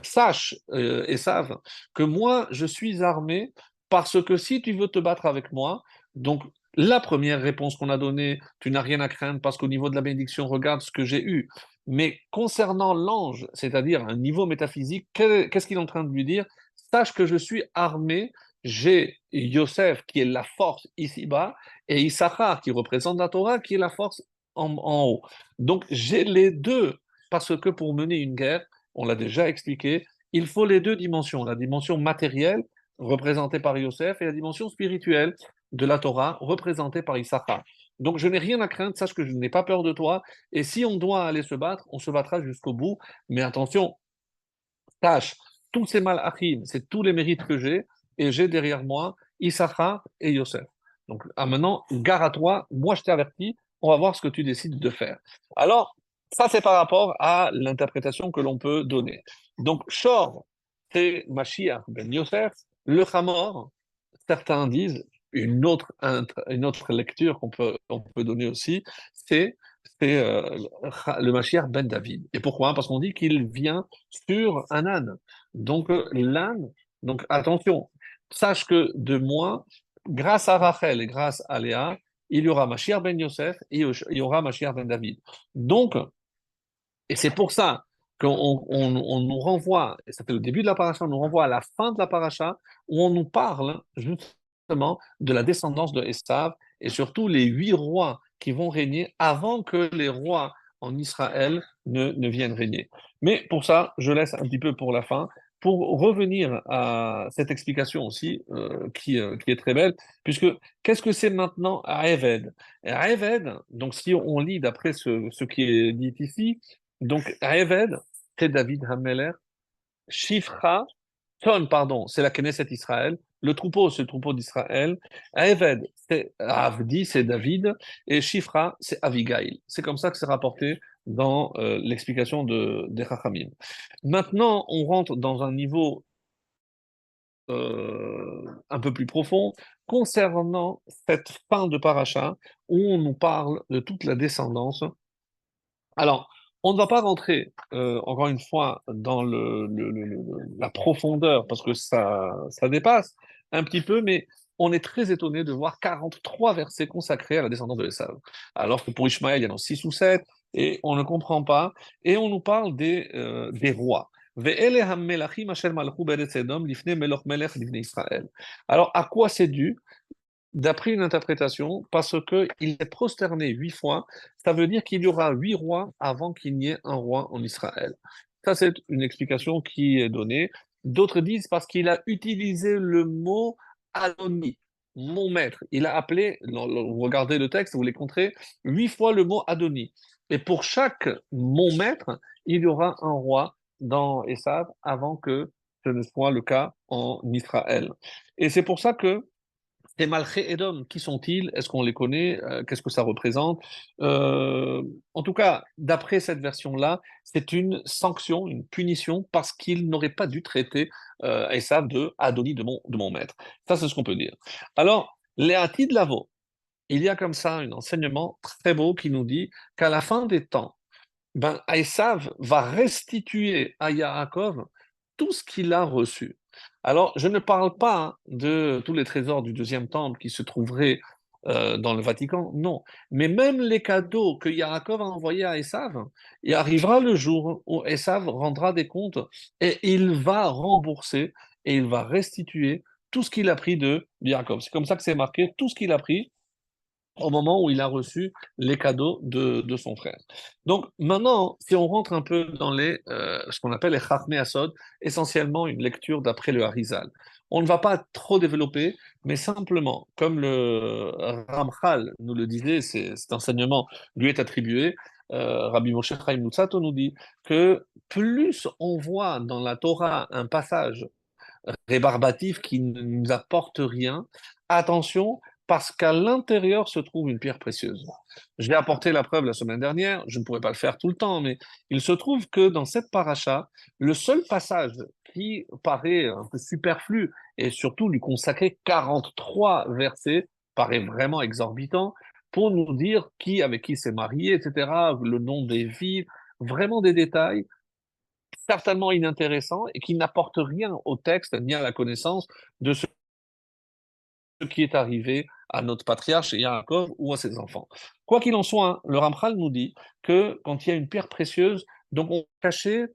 sache, Esav, que moi, je suis armé parce que si tu veux te battre avec moi, donc la première réponse qu'on a donnée, tu n'as rien à craindre parce qu'au niveau de la bénédiction, regarde ce que j'ai eu. Mais concernant l'ange, c'est-à-dire un niveau métaphysique, qu'est-ce qu'il est en train de lui dire? Sache que je suis armé, j'ai Yosef qui est la force ici-bas et Issachar qui représente la Torah qui est la force en haut. Donc j'ai les deux parce que pour mener une guerre, on l'a déjà expliqué, il faut les deux dimensions, la dimension matérielle représentée par Yosef et la dimension spirituelle de la Torah représentée par Issachar. Donc je n'ai rien à craindre, sache que je n'ai pas peur de toi, et si on doit aller se battre, on se battra jusqu'au bout, mais attention, tâche, tous ces malachim, c'est tous les mérites que j'ai, et j'ai derrière moi Issachar et Yosef. Donc maintenant, gare à toi, moi je t'ai averti, on va voir ce que tu décides de faire. Alors, ça c'est par rapport à l'interprétation que l'on peut donner. Donc, Shor, c'est Mashiach ben Yosef, le Hamor, certains disent, une autre lecture on peut donner aussi, c'est le Mashiach ben David. Et pourquoi? Parce qu'on dit qu'il vient sur un âne. Donc l'âne, donc attention, sache que de moi, grâce à Rachel et grâce à Léa, il y aura Mashiach ben Yosef et il y aura Mashiach ben David. Donc, et c'est pour ça qu'on nous renvoie, et ça fait le début de la paracha, on nous renvoie à la fin de la paracha, où on nous parle justement de la descendance de Esav, et surtout les 8 rois qui vont régner avant que les rois en Israël ne viennent régner. Mais pour ça, je laisse un petit peu pour la fin, pour revenir à cette explication aussi, qui est très belle, puisque qu'est-ce que c'est maintenant à Eved? À Eved, donc si on lit d'après ce qui est dit ici, donc, Eved, c'est David Hameler. Shifra, Ton, pardon, c'est la Knesset Israël. Le troupeau, c'est le troupeau d'Israël. Eved, c'est Avdi, c'est David. Et Shifra, c'est Abigail. C'est comme ça que c'est rapporté dans l'explication des Chachamim. Maintenant, on rentre dans un niveau un peu plus profond concernant cette fin de paracha où on nous parle de toute la descendance. Alors, on ne va pas rentrer, encore une fois, dans la profondeur, parce que ça dépasse un petit peu, mais on est très étonné de voir 43 versets consacrés à la descendance de Esav. Alors que pour Ishmaël, il y en a 6 ou 7, et on ne comprend pas, et on nous parle des rois. Ve'ele ha-melachim asher malchu be'eretz Edom lifnei meloch melech livnei Israël. Alors, à quoi c'est dû? d'après une interprétation, parce qu'il est prosterné 8 fois, ça veut dire qu'il y aura 8 rois avant qu'il n'y ait un roi en Israël. Ça, c'est une explication qui est donnée. D'autres disent parce qu'il a utilisé le mot Adoni, mon maître. Il a appelé, vous regardez le texte, vous les compterez, 8 fois le mot Adoni. Et pour chaque mon maître, il y aura un roi dans Esav avant que ce ne soit le cas en Israël. Et c'est pour ça que ces Malchés Edom, qui sont-ils? Est-ce qu'on les connaît? Qu'est-ce que ça représente? En tout cas, d'après cette version-là, c'est une sanction, une punition, parce qu'il n'aurait pas dû traiter Esav de Adoni, de mon maître. Ça, c'est ce qu'on peut dire. Alors, Léati de Lavo, il y a comme ça un enseignement très beau qui nous dit qu'à la fin des temps, ben, Esav va restituer à Yaakov tout ce qu'il a reçu. Alors, je ne parle pas de tous les trésors du deuxième temple qui se trouveraient dans le Vatican, non. Mais même les cadeaux que Yaakov a envoyés à Esav, il arrivera le jour où Esav rendra des comptes et il va rembourser et il va restituer tout ce qu'il a pris de Yaakov. C'est comme ça que c'est marqué, tout ce qu'il a pris au moment où il a reçu les cadeaux de son frère. Donc maintenant, si on rentre un peu dans ce qu'on appelle les Chachmei Asod, essentiellement une lecture d'après le Harizal. On ne va pas trop développer, mais simplement, comme le Ramchal nous le disait, cet enseignement lui est attribué, Rabbi Moshe Chaim Luzzatto nous dit que plus on voit dans la Torah un passage rébarbatif qui ne nous apporte rien, attention, parce qu'à l'intérieur se trouve une pierre précieuse. J'ai apporté la preuve la semaine dernière, je ne pourrais pas le faire tout le temps, mais il se trouve que dans cette paracha, le seul passage qui paraît un peu superflu et surtout lui consacrer 43 versets paraît vraiment exorbitant pour nous dire qui avec qui s'est marié, etc., le nom des villes, vraiment des détails certainement inintéressant et qui n'apporte rien au texte ni à la connaissance de ce qui est arrivé à notre patriarche Yaakov ou à ses enfants. Quoi qu'il en soit, le Ramchal nous dit que quand il y a une pierre précieuse, donc on cachait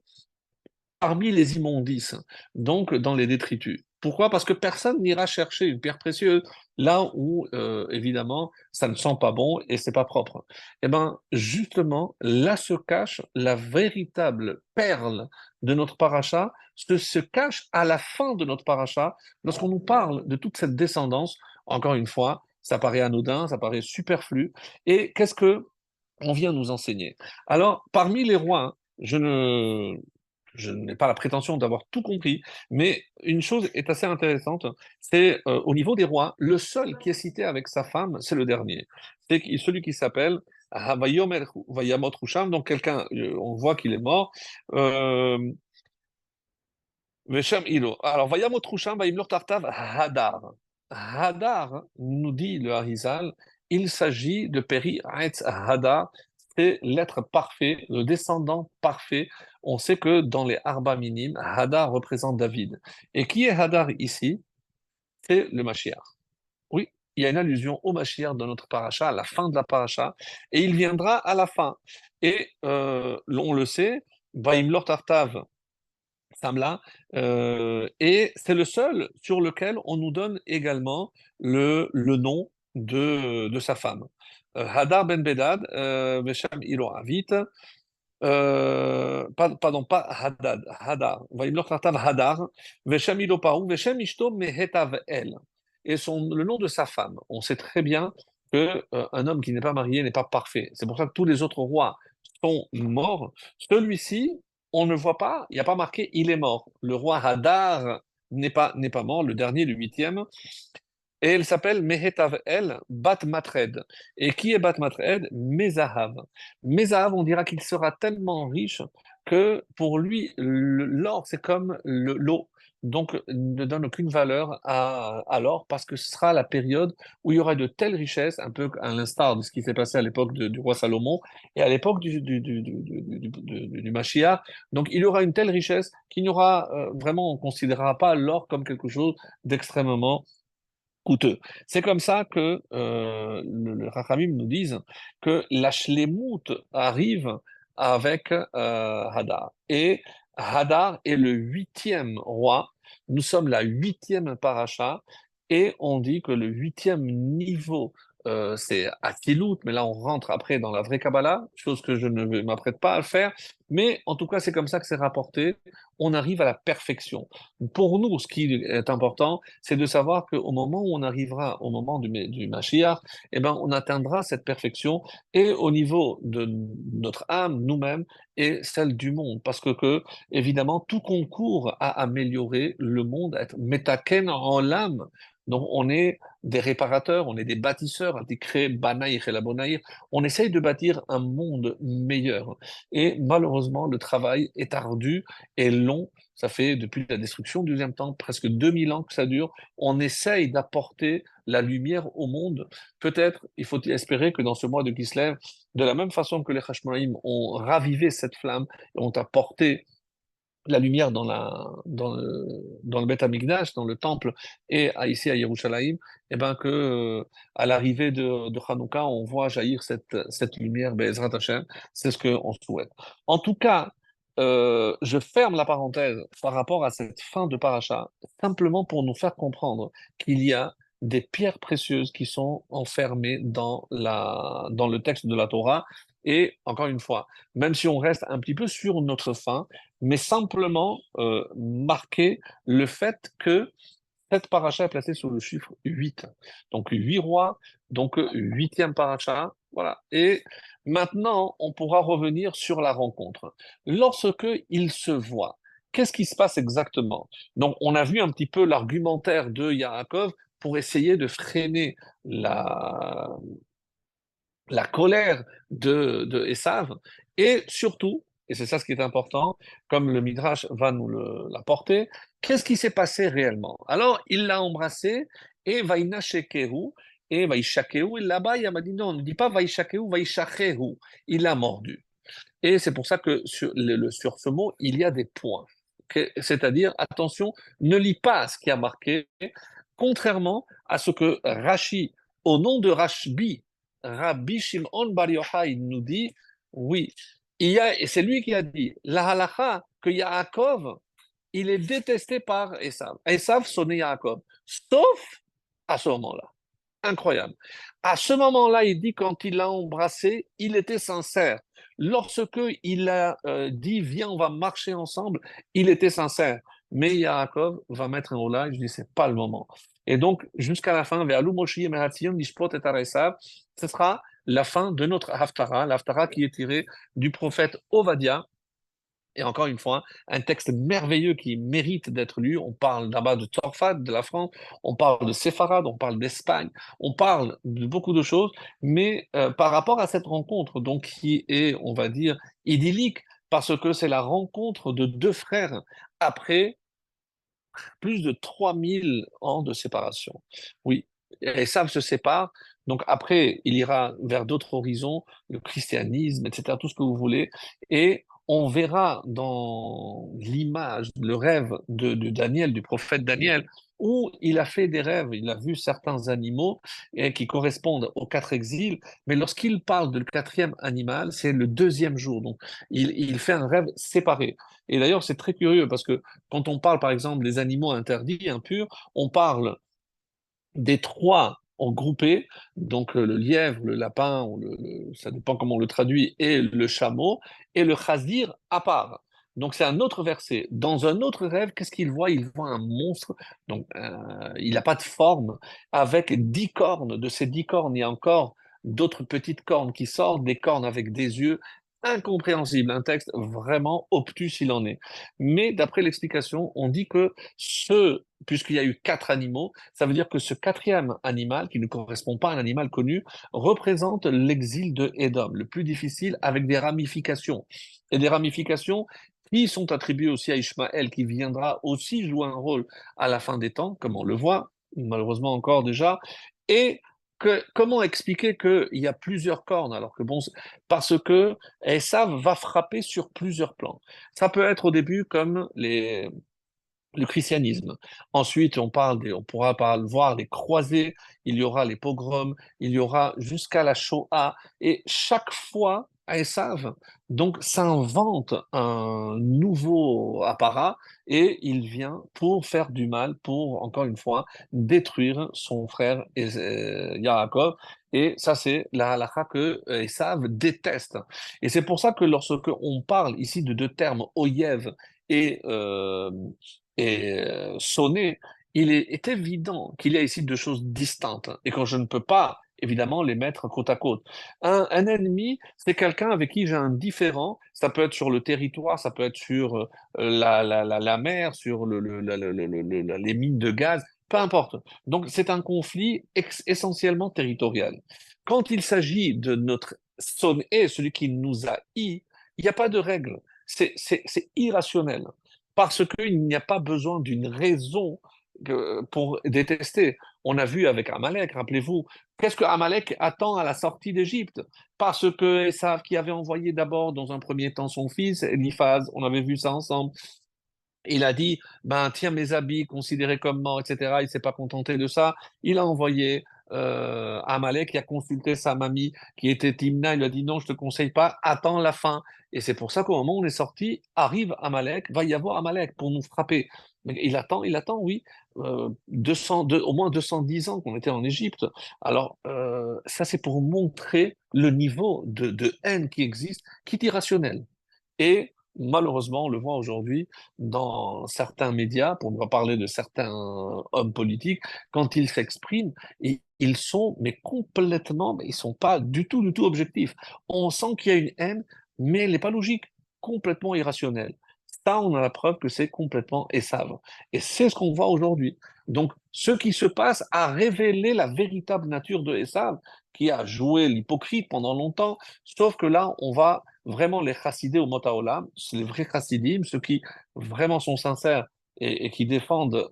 parmi les immondices, donc dans les détritus. Pourquoi? Parce que personne n'ira chercher une pierre précieuse là où, évidemment, ça ne sent pas bon et c'est pas propre. Eh bien, justement, là se cache la véritable perle de notre paracha, se cache à la fin de notre paracha, lorsqu'on nous parle de toute cette descendance. Encore une fois, ça paraît anodin, ça paraît superflu. Et qu'est-ce que on vient nous enseigner? Alors, parmi les rois, je n'ai pas la prétention d'avoir tout compris, mais une chose est assez intéressante, c'est au niveau des rois, le seul qui est cité avec sa femme, c'est le dernier. C'est celui qui s'appelle Havayomer Vayamot Husham, donc quelqu'un, on voit qu'il est mort. Euh, Veshem Ilo. Alors, Vayamot Husham, Vayimlor Tartav Hadar. Hadar, nous dit le Harizal, il s'agit de Peri Haetz Hadar, c'est l'être parfait, le descendant parfait. On sait que dans les Arba minimes, Hadar représente David. Et qui est Hadar ici? C'est le Mashiach. Oui, il y a une allusion au Mashiach dans notre paracha, à la fin de la paracha, et il viendra à la fin. Et on le sait, Vaimlor Tartav Samla, et c'est le seul sur lequel on nous donne également le nom de sa femme. Hadar ben Bedad, Vesham Ilo Avit, pardon, pas Hadad, Hadar. Vaimloch Tartav Hadar, Veshem Ilo Paru, Veshem Ishto Mehetav El. Et le nom de sa femme. On sait très bien que un homme qui n'est pas marié n'est pas parfait. C'est pour ça que tous les autres rois sont morts. Celui-ci, on ne voit pas, il n'y a pas marqué il est mort. Le roi Hadar n'est pas mort, le dernier, le huitième. Et elle s'appelle Mehetav El Bat Matred. Et qui est Bat Matred? Mezahav. Mezahav, on dira qu'il sera tellement riche que pour lui, l'or, c'est comme l'eau. Donc, ne donne aucune valeur à l'or parce que ce sera la période où il y aura de telles richesses, un peu à l'instar de ce qui s'est passé à l'époque du roi Salomon et à l'époque du Mashiach. Donc, il y aura une telle richesse qu'il n'y aura vraiment, on ne considérera pas l'or comme quelque chose d'extrêmement coûteux. C'est comme ça que le Rachamim nous disent que la shlemut arrive avec Hadar. Et Hadar est le huitième roi. Nous sommes la huitième paracha. Et on dit que le huitième niveau, c'est Atzilut, mais là on rentre après dans la vraie Kabbalah, chose que je ne m'apprête pas à le faire, mais en tout cas c'est comme ça que c'est rapporté, on arrive à la perfection. Pour nous, ce qui est important, c'est de savoir qu'au moment où on arrivera au moment du Mashiach, eh ben, on atteindra cette perfection et au niveau de notre âme, nous-mêmes, et celle du monde. Parce que, évidemment, tout concourt à améliorer le monde, à être metaken en l'âme. Donc, on est des réparateurs, on est des bâtisseurs, des créés banaïr et la bonaïr. On essaye de bâtir un monde meilleur. Et malheureusement, le travail est ardu et long. Ça fait depuis la destruction du deuxième temple, presque 2000 ans que ça dure. On essaye d'apporter la lumière au monde. Peut-être, il faut espérer que dans ce mois de Kislev, de la même façon que les Hashmonaïm ont ravivé cette flamme et ont apporté la lumière dans le Beth Amikdash, dans le temple, et ici à Yerushalayim, et ben que à l'arrivée de Hanouka, on voit jaillir cette lumière, Be'ezrat Hashem, c'est ce qu'on souhaite. En tout cas, je ferme la parenthèse par rapport à cette fin de paracha, simplement pour nous faire comprendre qu'il y a des pierres précieuses qui sont enfermées dans le texte de la Torah. Et encore une fois, même si on reste un petit peu sur notre fin, mais simplement marquer le fait que cette paracha est placée sur le chiffre 8. Donc 8 rois, donc huitième paracha, voilà. Et maintenant, on pourra revenir sur la rencontre. Lorsque ils se voient, qu'est-ce qui se passe exactement? Donc on a vu un petit peu l'argumentaire de Yaakov pour essayer de freiner la, la colère de Esav, et surtout, et c'est ça ce qui est important, comme le Midrash va nous l'apporter, qu'est-ce qui s'est passé réellement? Alors, il l'a embrassé, et Vaïnachekehu, et Vaïchakehu, et là-bas, il m'a dit non, on ne dit pas Vaïchakehu, Vaïchachehu, il l'a mordu. Et c'est pour ça que sur ce mot, il y a des points. C'est-à-dire, attention, ne lis pas ce qui a marqué, contrairement à ce que Rashi, au nom de Rashbi, Rabbi Shimon Bar Yochai nous dit, oui, et c'est lui qui a dit, la halakha, que Yaakov, il est détesté par Esav. Esav sonnait Yaakov, sauf à ce moment-là. Incroyable. À ce moment-là, il dit, quand il l'a embrassé, il était sincère. Lorsque il a dit, viens, on va marcher ensemble, il était sincère. Mais Yaakov va mettre un holà, je dis, c'est pas le moment. Et donc, jusqu'à la fin, vers Moshi et Mehatzion, Nishpot et Aresav, ce sera la fin de notre Haftara, l'Haftara qui est tirée du prophète Ovadia. Et encore une fois, un texte merveilleux qui mérite d'être lu. On parle là-bas de Torfat, de la France, on parle de Séfarade, on parle d'Espagne, on parle de beaucoup de choses, mais par rapport à cette rencontre, donc qui est, on va dire, idyllique, parce que c'est la rencontre de deux frères après plus de 3000 ans de séparation. Oui, et Esav se sépare, donc après, il ira vers d'autres horizons, le christianisme, etc., tout ce que vous voulez, et on verra dans l'image, le rêve de Daniel, du prophète Daniel, où il a fait des rêves, il a vu certains animaux qui correspondent aux quatre exils, mais lorsqu'il parle de le quatrième animal, c'est le deuxième jour, donc il fait un rêve séparé. Et d'ailleurs, c'est très curieux parce que quand on parle, par exemple, des animaux interdits, impurs, on parle des trois en groupé, donc le lièvre, le lapin, ça dépend comment on le traduit, et le chameau, et le chazir à part. Donc c'est un autre verset. Dans un autre rêve, qu'est-ce qu'il voit? Il voit un monstre, donc il n'a pas de forme, avec 10 cornes. De ces 10 cornes, il y a encore d'autres petites cornes qui sortent, des cornes avec des yeux incompréhensibles, un texte vraiment obtus il en est. Mais d'après l'explication, on dit que puisqu'il y a eu quatre animaux, ça veut dire que ce quatrième animal, qui ne correspond pas à un animal connu, représente l'exil de Édom, le plus difficile, avec des ramifications. Et des ramifications qui sont attribuées aussi à Ishmaël, qui viendra aussi jouer un rôle à la fin des temps, comme on le voit, malheureusement encore déjà. Et comment expliquer qu'il y a plusieurs cornes, alors que bon, parce que ça va frapper sur plusieurs plans. Ça peut être au début comme le christianisme. Ensuite, on pourra voir les croisés, il y aura les pogroms, il y aura jusqu'à la Shoah, et chaque fois, Esav donc s'invente un nouveau apparat et il vient pour faire du mal, pour encore une fois détruire son frère Yaakov. Et ça, c'est la halakha que Esav déteste. Et c'est pour ça que lorsque on parle ici de deux termes, oyev et, sonné, est évident qu'il y a ici deux choses distinctes et que je ne peux pas évidemment les mettre côte à côte. Un ennemi, c'est quelqu'un avec qui j'ai un différend. Ça peut être sur le territoire, ça peut être sur la mer, sur les mines de gaz, peu importe. Donc, c'est un conflit essentiellement territorial. Quand il s'agit de notre sonné, celui qui nous a il n'y a pas de règle. C'est irrationnel. Parce qu'il n'y a pas besoin d'une raison pour détester. On a vu avec Amalek, rappelez-vous, qu'est-ce que Amalek attend à la sortie d'Égypte? Parce que Esav, qui avait envoyé d'abord dans un premier temps son fils, Eliphaz, on avait vu ça ensemble, il a dit, ben tiens mes habits considérés comme morts, etc. Il s'est pas contenté de ça. Il a envoyé Amalek, qui a consulté sa mamie, qui était Timna. Il lui a dit non, je te conseille pas, attends la fin. Et c'est pour ça qu'au moment où on est sorti, arrive Amalek, va y avoir Amalek pour nous frapper. Mais il attend, oui, 200, au moins 210 ans qu'on était en Égypte. Alors, ça, c'est pour montrer le niveau de haine qui existe, qui est irrationnel. Et malheureusement, on le voit aujourd'hui dans certains médias, pour ne pas parler de certains hommes politiques, quand ils s'expriment, ils sont mais complètement, mais ils sont pas du tout objectifs. On sent qu'il y a une haine, mais elle n'est pas logique, complètement irrationnelle. Ça, on a la preuve que c'est complètement Esav. Et c'est ce qu'on voit aujourd'hui. Donc, ce qui se passe a révélé la véritable nature de Esav, qui a joué l'hypocrite pendant longtemps, sauf que là, on va vraiment les chassidés au Motaolam, c'est les vrais chassidim, ceux qui vraiment sont sincères et qui défendent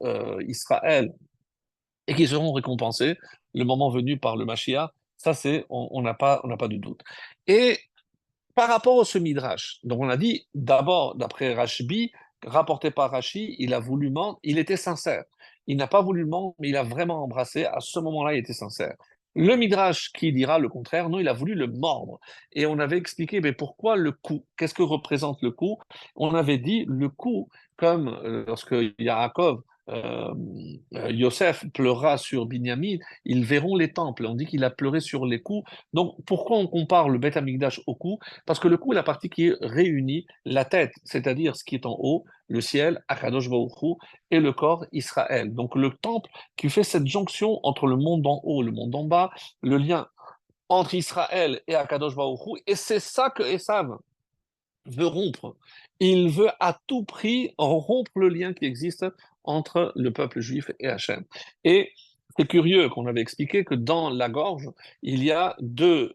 Israël et qui seront récompensés le moment venu par le Mashiach. Ça, c'est, on n'a pas de doute. Et par rapport au ce Midrash, donc on a dit d'abord, d'après Rashbi, rapporté par Rashi, il a voulu mentir, il était sincère. Il n'a pas voulu mentir, mais il a vraiment embrassé. À ce moment-là, il était sincère. Le Midrash qui dira le contraire, non, il a voulu le mordre. Et on avait expliqué, mais pourquoi le coup? Qu'est-ce que représente le coup? On avait dit le coup, comme lorsque Yaakov, Yosef pleura sur Binyamin, ils verront les temples. On dit qu'il a pleuré sur les coups. Donc, pourquoi on compare le Beth Amikdash au cou? Parce que le cou est la partie qui réunit la tête, c'est-à-dire ce qui est en haut, le ciel, Akadosh Baruch Hu, et le corps, Israël. Donc, le temple qui fait cette jonction entre le monde en haut et le monde en bas, le lien entre Israël et Akadosh Baruch Hu, et c'est ça que Esav veut rompre. Il veut à tout prix rompre le lien qui existe entre le peuple juif et Hachem. Et c'est curieux qu'on avait expliqué que dans la gorge, il y a deux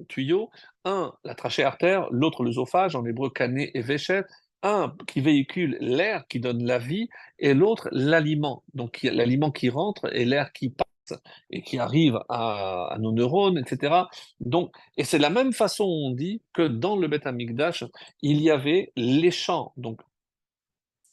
tuyaux, un la trachée artère, l'autre l'œsophage, en hébreu cané et véchet, un qui véhicule l'air qui donne la vie et l'autre l'aliment, donc l'aliment qui rentre et l'air qui passe et qui arrive à nos neurones, etc. Donc, et c'est la même façon, on dit, que dans le Beth Amikdash, il y avait les champs, donc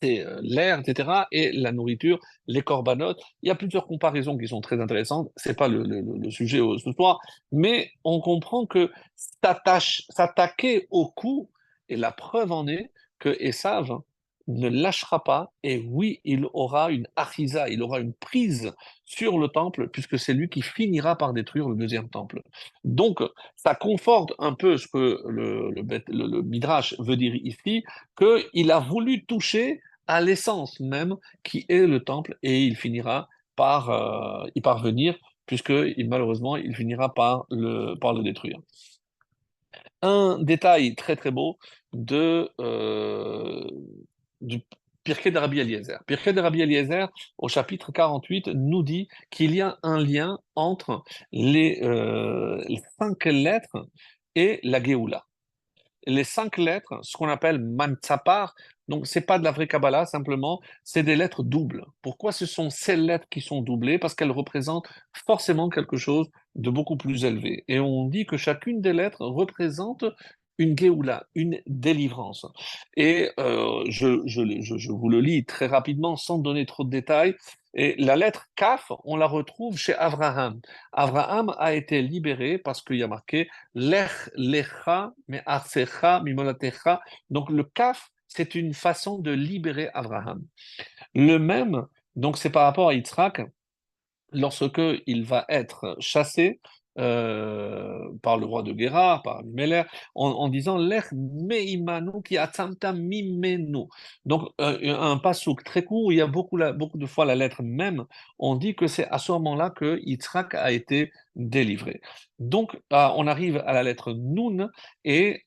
c'est l'air, etc., et la nourriture, les corbanotes. Il y a plusieurs comparaisons qui sont très intéressantes. C'est pas le sujet ce soir, mais on comprend que s'attaquer au coup, et la preuve en est que Esav ne lâchera pas, et oui, il aura une achisa, il aura une prise sur le temple, puisque c'est lui qui finira par détruire le deuxième temple. Donc, ça conforte un peu ce que le Midrash veut dire ici, qu'il a voulu toucher à l'essence même qui est le temple et il finira par y parvenir puisque malheureusement il finira par le détruire. Un détail très très beau du Pirkei de Rabbi Eliezer. Pirkei de Rabbi Eliezer, au chapitre 48, nous dit qu'il y a un lien entre les 5 lettres et la Géoula. Les 5 lettres, ce qu'on appelle Mantzapar, donc c'est pas de la vraie Kabbalah, simplement, c'est des lettres doubles. Pourquoi ce sont ces lettres qui sont doublées? Parce qu'elles représentent forcément quelque chose de beaucoup plus élevé. Et on dit que chacune des lettres représente une Géoula, une délivrance. Et je vous le lis très rapidement, sans donner trop de détails. Et la lettre Kaf, on la retrouve chez Abraham. Abraham a été libéré parce qu'il y a marqué Lech lecha me arsecha mimolatecha. Donc le Kaf, c'est une façon de libérer Abraham. Le même, donc c'est par rapport à Yitzhak, lorsque il va être chassé par le roi de Guérard, par Abimelech, en disant Lech meimanu ki atzamta mimenu. Donc un passouk très court où il y a beaucoup de fois la lettre même, on dit que c'est à ce moment-là que Yitzhak a été délivré. Donc on arrive à la lettre Nun et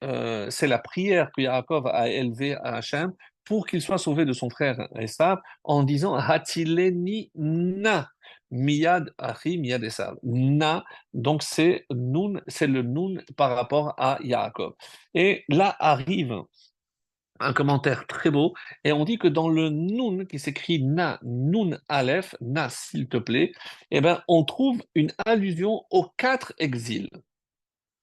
c'est la prière que Yaakov a élevée à Hachem pour qu'il soit sauvé de son frère Esav en disant Hatileni na. Miyad Achi, Miyad Esav. Na, donc c'est Nun, c'est le Nun par rapport à Yaakov. Et là arrive un commentaire très beau, et on dit que dans le Nun qui s'écrit Na, Nun Aleph, Na s'il te plaît, eh ben, on trouve une allusion aux 4 exils.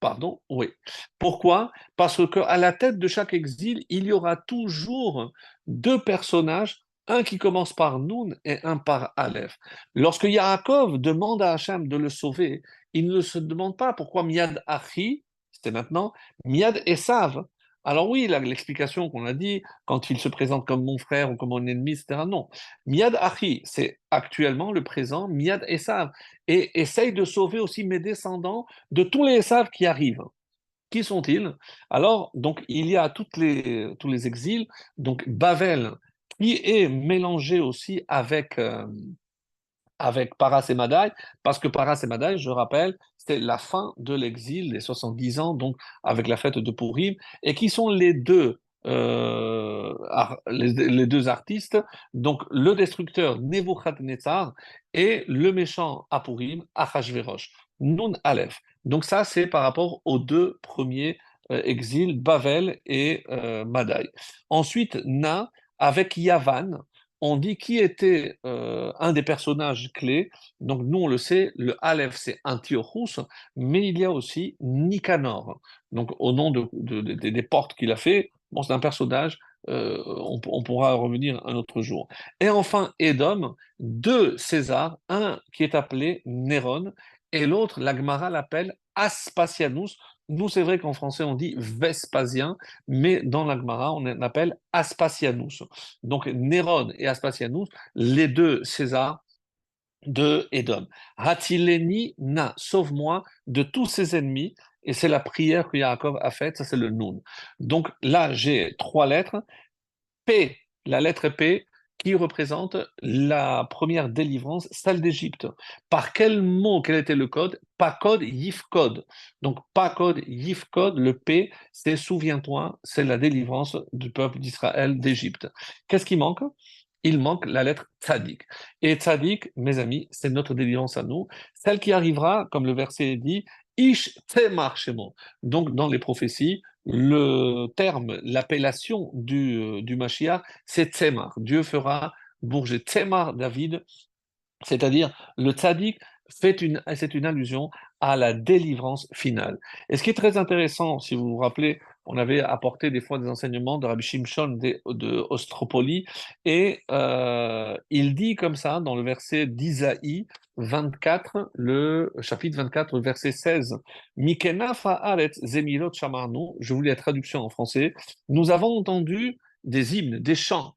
Pardon, oui. Pourquoi? Parce qu'à la tête de chaque exil, il y aura toujours 2 personnages, un qui commence par Noun et un par Aleph. Lorsque Yaakov demande à Hachem de le sauver, il ne se demande pas pourquoi Miad Achi, c'était maintenant, Miad Esav. Alors oui, l'explication qu'on a dit, quand il se présente comme mon frère ou comme mon ennemi, etc. Non. Miad Achi, c'est actuellement le présent, Miad Esav. Et essaye de sauver aussi mes descendants de tous les Esav qui arrivent. Qui sont-ils? Alors, donc, il y a tous les exils, donc Bavel, qui est mélangé aussi avec Paras et Madaï, parce que Paras et Madaï, je rappelle, c'est la fin de l'exil, les 70 ans, donc avec la fête de Purim, et qui sont les deux artistes, donc le destructeur Nebuchadnezzar et le méchant à Purim, Achashverosh, Nun Aleph. Donc ça, c'est par rapport aux 2 premiers exils, Bavel et Madaï. Ensuite, Na, avec Yavan, on dit qui était un des personnages clés. Donc nous, on le sait, le Aleph, c'est Antiochus, mais il y a aussi Nicanor. Donc au nom des portes qu'il a fait, bon, c'est un personnage, on pourra revenir un autre jour. Et enfin, Édom, 2 Césars, un qui est appelé Néron, et l'autre, la Gemara l'appelle Aspasianus. Nous, c'est vrai qu'en français, on dit Vespasien, mais dans la Gemara, on l'appelle Aspasianus. Donc Néron et Aspasianus, les 2 Césars de Édom. Hatileni na, sauve-moi de tous ses ennemis. Et c'est la prière que Yaakov a faite, ça c'est le Nun. Donc là, j'ai 3 lettres. P, la lettre P, qui représente la première délivrance, celle d'Égypte. Par quel mot, quel était le code? Pas code, yif code. Donc, pas code, yif code, le P, c'est souviens-toi, c'est la délivrance du peuple d'Israël d'Égypte. Qu'est-ce qui manque? Il manque la lettre tzadik. Et tzadik, mes amis, c'est notre délivrance à nous, celle qui arrivera, comme le verset dit, ish temar shemo. Donc, dans les prophéties, le terme, l'appellation du Mashiach, c'est Tzemar. Dieu fera bourger Tzemar David, c'est-à-dire le tzaddik c'est une allusion à la délivrance finale. Et ce qui est très intéressant, si vous vous rappelez, on avait apporté des fois des enseignements de Rabbi Shimshon de Ostropoli, et il dit comme ça dans le verset d'Isaïe 24, le chapitre 24, le verset 16, Mikenaf haaretz zemilot shamarnu, je vous lis la traduction en français, nous avons entendu des hymnes, des chants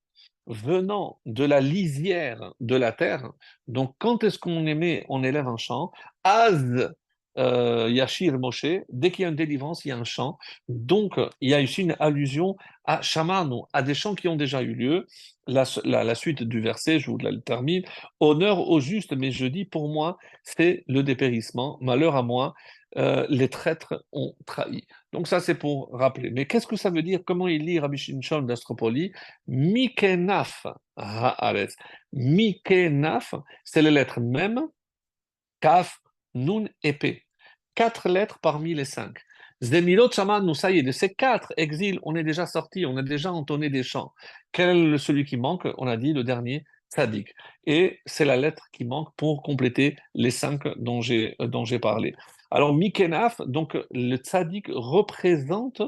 venant de la lisière de la terre. Donc, quand est-ce qu'on on élève un chant? Az Yashir Moshe, dès qu'il y a une délivrance, il y a un chant. Donc, il y a ici une allusion à Shamarno, à des chants qui ont déjà eu lieu. La suite du verset, je vous la termine. Honneur au juste, mais je dis pour moi, c'est le dépérissement. Malheur à moi, les traîtres ont trahi. Donc ça, c'est pour rappeler. Mais qu'est-ce que ça veut dire? Comment il lit Rabbi Shimshon d'Astropoli? Mikenaf haaretz. Mikenaf, c'est les lettres même, Kaf, Nun et P. 4 lettres parmi les 5. Zemilot Shaman, nous, ça y est, de ces 4 exils, on est déjà sorti, on a déjà entonné des chants. Quel est celui qui manque? On a dit le dernier, Tzadik. Et c'est la lettre qui manque pour compléter les 5 dont j'ai parlé. Alors, Mikenaf, donc le Tzadik représente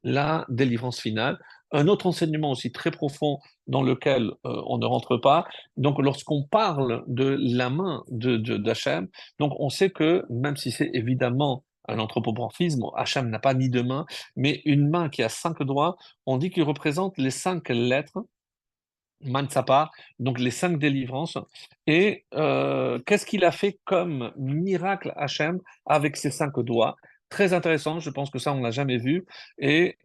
la délivrance finale. Un autre enseignement aussi très profond dans lequel on ne rentre pas. Donc, lorsqu'on parle de la main d'Hachem, donc on sait que même si c'est évidemment un anthropomorphisme, Hachem n'a pas ni deux mains, mais une main qui a cinq doigts, on dit qu'il représente les cinq lettres Mansapa, donc les cinq délivrances. Et qu'est-ce qu'il a fait comme miracle Hachem avec ses cinq doigts? Très intéressant, je pense que ça, on l'a jamais vu. Et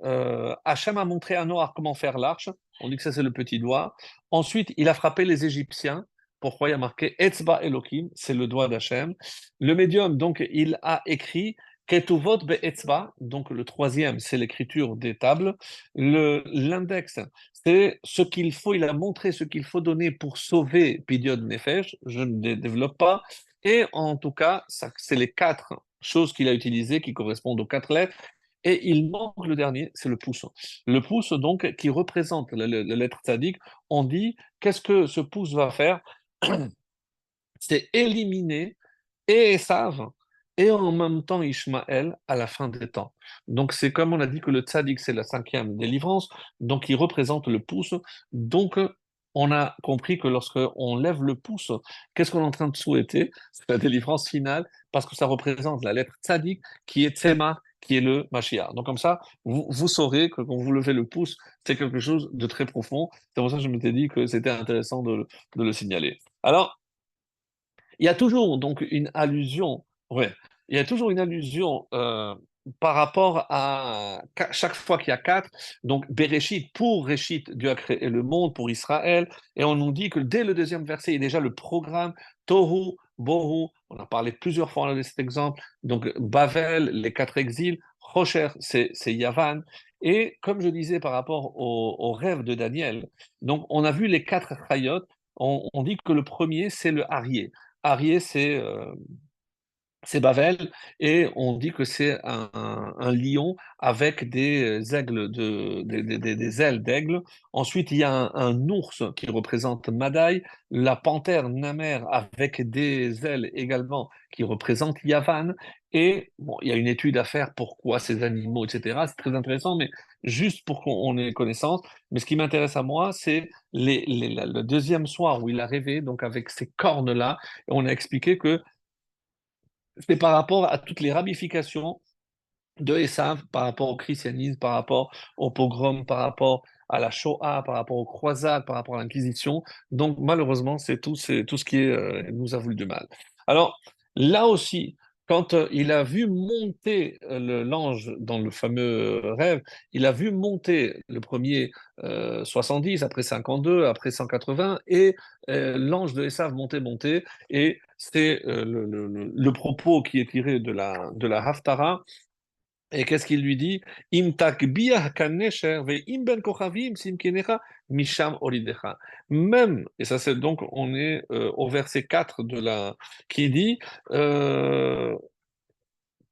Hachem a montré à Noah comment faire l'arche. On dit que ça, c'est le petit doigt. Ensuite, il a frappé les Égyptiens. Pourquoi il y a marqué Etzba Elohim, c'est le doigt d'Hachem. Le médium, donc, il a écrit Ketuvot Be'etzba, donc le troisième, c'est l'écriture des tables. L'index, c'est ce qu'il faut, il a montré ce qu'il faut donner pour sauver Pidion Nefesh, je ne développe pas, et en tout cas, c'est les quatre choses qu'il a utilisées qui correspondent aux quatre lettres, et il manque le dernier, c'est le pouce. Le pouce, donc, qui représente la lettre tzaddik, on dit, qu'est-ce que ce pouce va faire? C'est éliminer et Esav et en même temps Ishmaël à la fin des temps. Donc c'est comme on a dit que le tzaddik c'est la cinquième délivrance, donc il représente le pouce. Donc on a compris que lorsque on lève le pouce, qu'est-ce qu'on est en train de souhaiter? C'est la délivrance finale parce que ça représente la lettre tzaddik qui est Tzemar, qui est le Mashiach. Donc comme ça, vous saurez que quand vous levez le pouce, c'est quelque chose de très profond. C'est pour ça que je m'étais dit que c'était intéressant de le signaler. Alors, il y a toujours donc une allusion, ouais, il y a toujours une allusion par rapport à chaque fois qu'il y a quatre, donc Bereshit, pour Réchit, Dieu a créé le monde, pour Israël, et on nous dit que dès le deuxième verset, il y a déjà le programme Tohu, Bohu, on a parlé plusieurs fois de cet exemple, donc Bavel, les quatre exils, Rocher, c'est Yavan, et comme je disais par rapport au rêve de Daniel, donc on a vu les quatre chayot, on dit que le premier, c'est le Arié. Arié, c'est Bavel, et on dit que c'est un lion avec des aigles des ailes d'aigle. Ensuite, il y a un ours qui représente Madaï, la panthère Namer avec des ailes également qui représente Yavan. Et bon, il y a une étude à faire pourquoi ces animaux, etc. C'est très intéressant, mais juste pour qu'on ait connaissance. Mais ce qui m'intéresse à moi, c'est le deuxième soir où il a rêvé, donc avec ces cornes-là, et on a expliqué que c'est par rapport à toutes les ramifications de Esav, par rapport au christianisme, par rapport au pogrom, par rapport à la Shoah, par rapport aux croisades, par rapport à l'Inquisition. Donc malheureusement, c'est tout ce qui nous a voulu du mal. Alors là aussi, quand il a vu monter l'ange dans le fameux rêve, il a vu monter le premier 70, après 52, après 180, et l'ange de Esav monter, et c'est le propos qui est tiré de la Haftara, et qu'est-ce qu'il lui dit? Im takbiyah kanesher ve im ben kochavim simkenecha misham olidecha. Même, et ça c'est donc, on est au verset 4 qui dit, euh,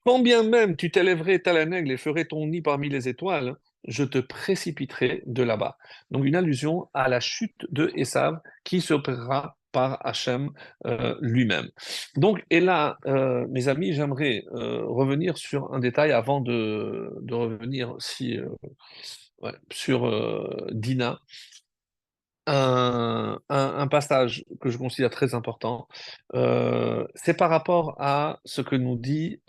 quand bien même tu t'élèverais tel un aigle et ferais ton nid parmi les étoiles, je te précipiterai de là-bas. Donc une allusion à la chute de Esav qui s'opérera par Hachem lui-même. Donc, et là, mes amis, j'aimerais revenir sur un détail avant de revenir ouais, sur Dina, un passage que je considère très important, c'est par rapport à ce que nous dit,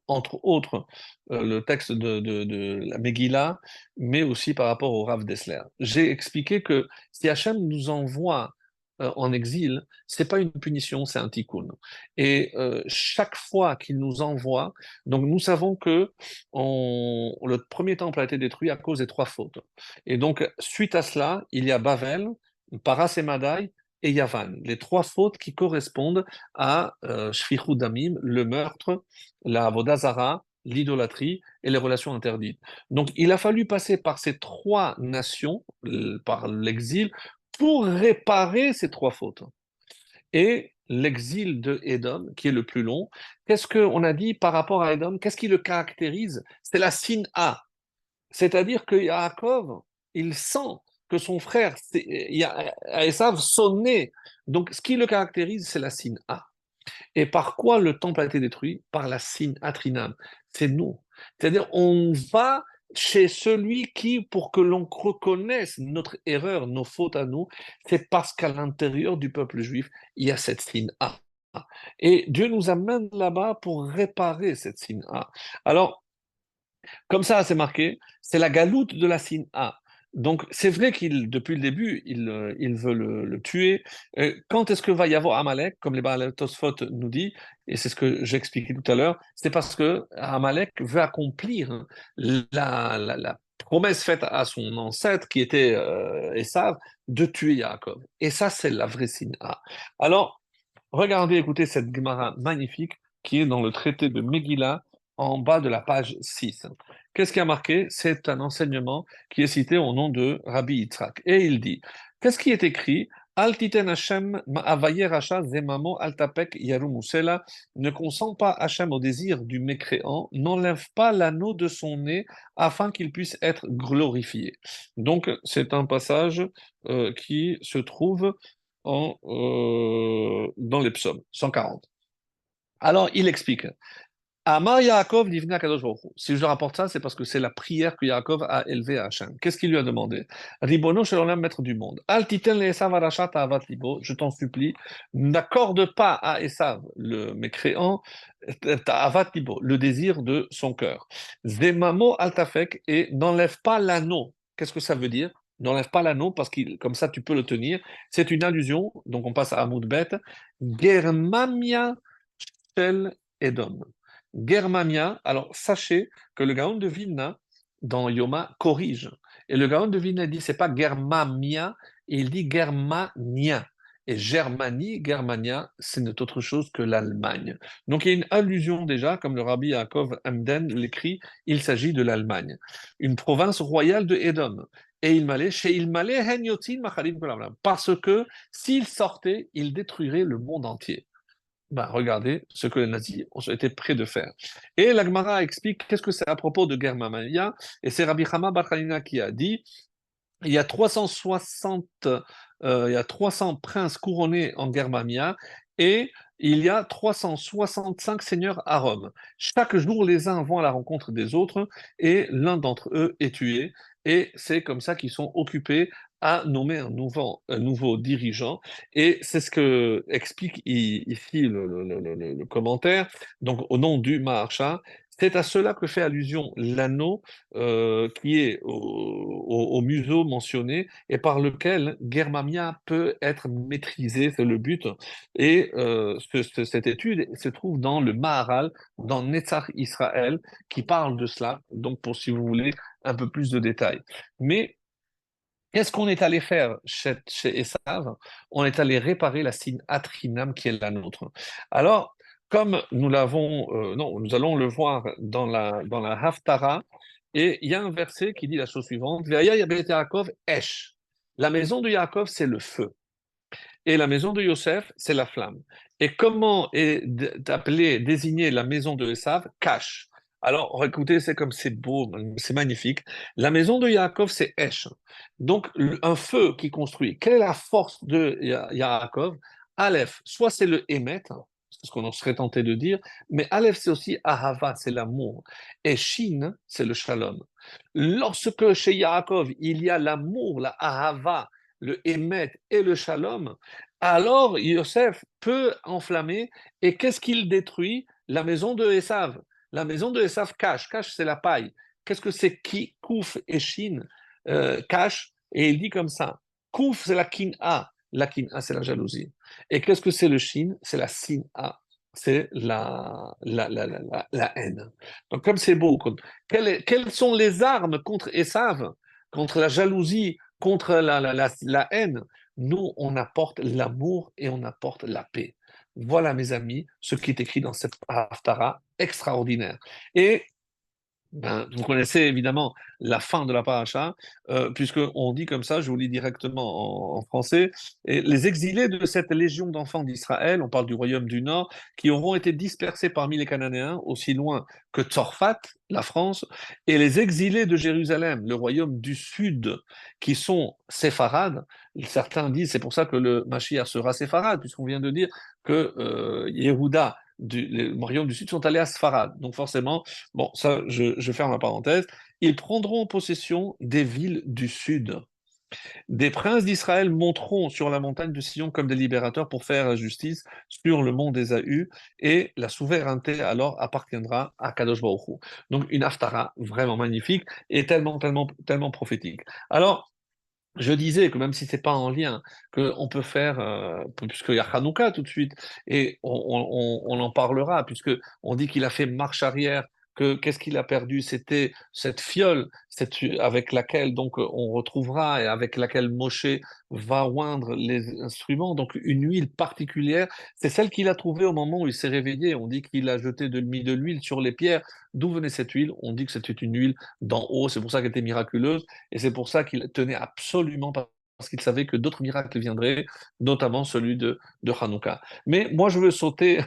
entre autres, le texte de la Megillah, mais aussi par rapport au Rav Dessler. J'ai expliqué que si Hachem nous envoie en exil, c'est pas une punition, c'est un tikkun. Et chaque fois qu'il nous envoie, donc nous savons que le premier temple a été détruit à cause des trois fautes. Et donc, suite à cela, il y a Bavel, Paras et Madaï et Yavan, les trois fautes qui correspondent à Shfichut Damim, le meurtre, la Vodazara, l'idolâtrie et les relations interdites. Donc, il a fallu passer par ces trois nations, par l'exil, pour réparer ces trois fautes. Et l'exil de Édom, qui est le plus long, qu'est-ce qu'on a dit par rapport à Édom? Qu'est-ce qui le caractérise? C'est la A. C'est-à-dire que Yaakov, il sent que son frère, Esav, sonnait. Donc, ce qui le caractérise, c'est la signe A. Et par quoi le temple a été détruit? Par la signe Atrinam. C'est nous. C'est-à-dire, on va chez celui qui, pour que l'on reconnaisse notre erreur, nos fautes à nous, c'est parce qu'à l'intérieur du peuple juif, il y a cette signe A. Et Dieu nous amène là-bas pour réparer cette signe A. Alors, comme ça, c'est marqué, c'est la galoute de la A. Donc, c'est vrai qu'il, depuis le début, il veut le tuer. Quand est-ce que va y avoir Amalek, comme les Baal Tosfot nous dit, et c'est ce que j'expliquais tout à l'heure, c'est parce que Amalek veut accomplir la promesse faite à son ancêtre, qui était Esav, de tuer Yaakov. Et ça, c'est la vraie A. Alors, regardez, écoutez cette Gemara magnifique qui est dans le traité de Megillah, en bas de la page 6. Qu'est-ce qui a marqué? C'est un enseignement qui est cité au nom de Rabbi Yitzhak. Et il dit, qu'est-ce qui est écrit? Al titen Hashem ma'avayer rasha zemamo al tapek yarumusela. Ne consent pas Hashem au désir du mécréant, n'enlève pas l'anneau de son nez afin qu'il puisse être glorifié. Donc, c'est un passage qui se trouve dans les psaumes, 140. Alors, il explique. Amar Yaakov livna kadosh baruch Hu. Si je rapporte ça, c'est parce que c'est la prière que Yaakov a élevée à Hachem. Qu'est-ce qu'il lui a demandé? Ribono shel olam, maître du monde. Al titen le Esav arachat avat libo. Je t'en supplie, n'accorde pas à Esav, le mécréant, avat libo, le désir de son cœur. Zemamo al tafek, et n'enlève pas l'anneau. Qu'est-ce que ça veut dire? N'enlève pas l'anneau parce que comme ça tu peux le tenir. C'est une allusion, donc on passe à Amoud Bet. Germamia shel Edom. Germania, alors sachez que le Gaon de Vilna, dans Yoma, corrige. Et le Gaon de Vilna dit, c'est pas Germamia, il dit Germania. Et Germanie, Germania, ce n'est autre chose que l'Allemagne. Donc il y a une allusion déjà, comme le rabbi Yaakov Emden l'écrit, il s'agit de l'Allemagne, une province royale de Édom. Et il m'allait chez il m'allait parce que s'il sortait, il détruirait le monde entier. Ben, regardez ce que les nazis ont été prêts de faire. Et la Gemara explique qu'est-ce que c'est à propos de Germania, et c'est Rabbi Chama Bar Hanina qui a dit il y a 360, il y a 300 princes couronnés en Germania, et il y a 365 seigneurs à Rome. Chaque jour, les uns vont à la rencontre des autres, et l'un d'entre eux est tué, et c'est comme ça qu'ils sont occupés à nommer un nouveau dirigeant. Et c'est ce que explique ici le commentaire. Donc, au nom du Maharsha, c'est à cela que fait allusion l'anneau qui est au museau mentionné et par lequel Germania peut être maîtrisée, c'est le but. Et cette étude se trouve dans le Maharal, dans Netzach Israël, qui parle de cela, donc pour si vous voulez un peu plus de détails. Mais qu'est-ce qu'on est allé faire chez Esav? On est allé réparer la signe Atrinam qui est la nôtre. Alors, comme nous l'avons, non, nous allons le voir dans la Haftara, et il y a un verset qui dit la chose suivante, Ve'aya yabet Yaakov esh. La maison de Yaakov, c'est le feu. Et la maison de Yosef, c'est la flamme. Et comment est appelé, désigné la maison de Esav? Cash. Alors, écoutez, c'est comme c'est beau, c'est magnifique. La maison de Yaakov, c'est Esh. Donc, un feu qui construit. Quelle est la force de Yaakov? Aleph, soit c'est le Hémet, c'est ce qu'on en serait tenté de dire, mais Aleph, c'est aussi Ahava, c'est l'amour. Et Shin, c'est le Shalom. Lorsque chez Yaakov, il y a l'amour, la Ahava, le Hémet et le Shalom, alors Yosef peut enflammer. Et qu'est-ce qu'il détruit? La maison de Esav. La maison de Esav cache. Cache, c'est la paille. Qu'est-ce que c'est qui? Kouf et Shin cache. Et il dit comme ça. Kouf, c'est la kin'a. La kin'a, c'est la jalousie. Et qu'est-ce que c'est le Shin? C'est la sin'a. C'est la haine. Donc, comme c'est beau, quelles sont les armes contre Esav, contre la jalousie, contre la haine? Nous, on apporte l'amour et on apporte la paix. Voilà, mes amis, ce qui est écrit dans cette Haftara extraordinaire. Et ben, vous connaissez évidemment la fin de la paracha, puisqu'on dit comme ça, je vous lis directement en français, et les exilés de cette légion d'enfants d'Israël, on parle du royaume du Nord, qui auront été dispersés parmi les Cananéens, aussi loin que Tzorfat, la France, et les exilés de Jérusalem, le royaume du Sud, qui sont séfarades. Certains disent, c'est pour ça que le Mashiach sera séfarade, puisqu'on vient de dire que Yehuda les royaumes du Sud sont allés à Sfarad. Donc forcément, bon, ça, je ferme la parenthèse. Ils prendront possession des villes du Sud. Des princes d'Israël monteront sur la montagne de Sion comme des libérateurs pour faire justice sur le mont d'Ésaü, et la souveraineté alors appartiendra à Kadosh Baruch Hu. Donc une haftara vraiment magnifique et tellement, tellement, tellement prophétique. Alors, je disais que même si c'est pas en lien, qu'on peut faire, puisqu'il y a Hanouka tout de suite, et on en parlera, puisque on dit qu'il a fait marche arrière, que qu'est-ce qu'il a perdu? C'était cette fiole, avec laquelle donc on retrouvera et avec laquelle Moshe va oindre les instruments, donc une huile particulière. C'est celle qu'il a trouvée au moment où il s'est réveillé. On dit qu'il a mis de l'huile sur les pierres. D'où venait cette huile? On dit que c'était une huile d'en haut. C'est pour ça qu'elle était miraculeuse. Et c'est pour ça qu'il tenait absolument, parce qu'il savait que d'autres miracles viendraient, notamment celui de Hanouka. Mais moi, je veux sauter,